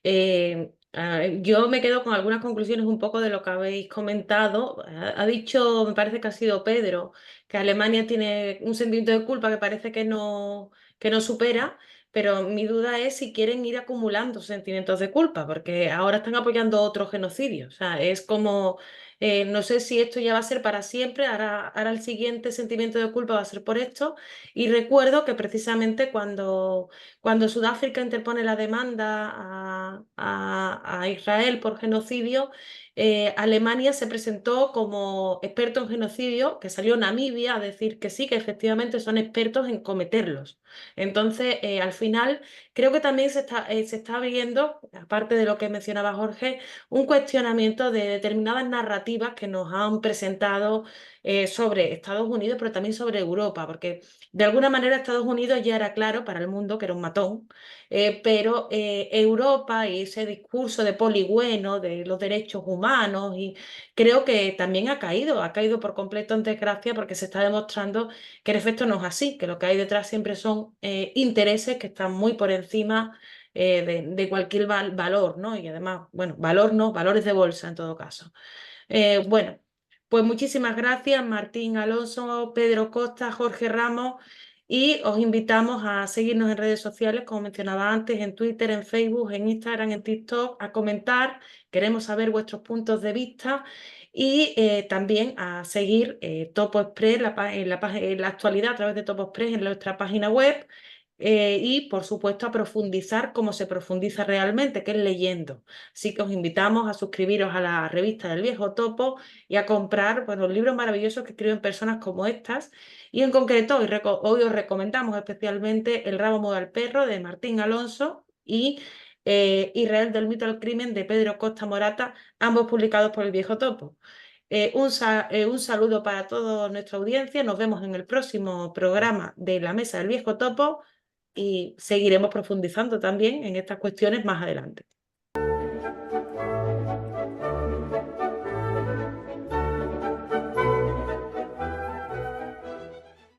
S1: Yo me quedo con algunas conclusiones un poco de lo que habéis comentado. Ha dicho, me parece que ha sido Pedro, que Alemania tiene un sentimiento de culpa que parece que no supera, pero mi duda es si quieren ir acumulando sentimientos de culpa, porque ahora están apoyando otro genocidio. O sea, es como, no sé si esto ya va a ser para siempre, ahora el siguiente sentimiento de culpa va a ser por esto. Y recuerdo que precisamente cuando Sudáfrica interpone la demanda a Israel por genocidio, Alemania se presentó como experto en genocidio, que salió Namibia a decir que sí, que efectivamente son expertos en cometerlos. Entonces, al final, creo que también se está viendo, aparte de lo que mencionaba Jorge, un cuestionamiento de determinadas narrativas que nos han presentado sobre Estados Unidos, pero también sobre Europa, porque de alguna manera Estados Unidos ya era claro para el mundo que era un matón, pero Europa y ese discurso de poligüeno, de los derechos humanos, y creo que también ha caído por completo en desgracia porque se está demostrando que en efecto no es así, que lo que hay detrás siempre son intereses que están muy por encima de cualquier valor, ¿no? Y además, bueno, valor no, valores de bolsa en todo caso. Bueno, pues muchísimas gracias, Martín Alonso, Pedro Costa, Jorge Ramos, y os invitamos a seguirnos en redes sociales, como mencionaba antes, en Twitter, en Facebook, en Instagram, en TikTok, a comentar. Queremos saber vuestros puntos de vista y también a seguir Topo Express en la actualidad a través de Topo Express en nuestra página web. Y, por supuesto, a profundizar como se profundiza realmente, que es leyendo. Así que os invitamos a suscribiros a la revista del Viejo Topo y a comprar los libros maravillosos que escriben personas como estas. Y en concreto, hoy os recomendamos especialmente El rabo mueve al perro de Martín Alonso y Israel del mito al crimen de Pedro Costa Morata, ambos publicados por el Viejo Topo. Un saludo para toda nuestra audiencia. Nos vemos en el próximo programa de La Mesa del Viejo Topo y seguiremos profundizando también en estas cuestiones más adelante.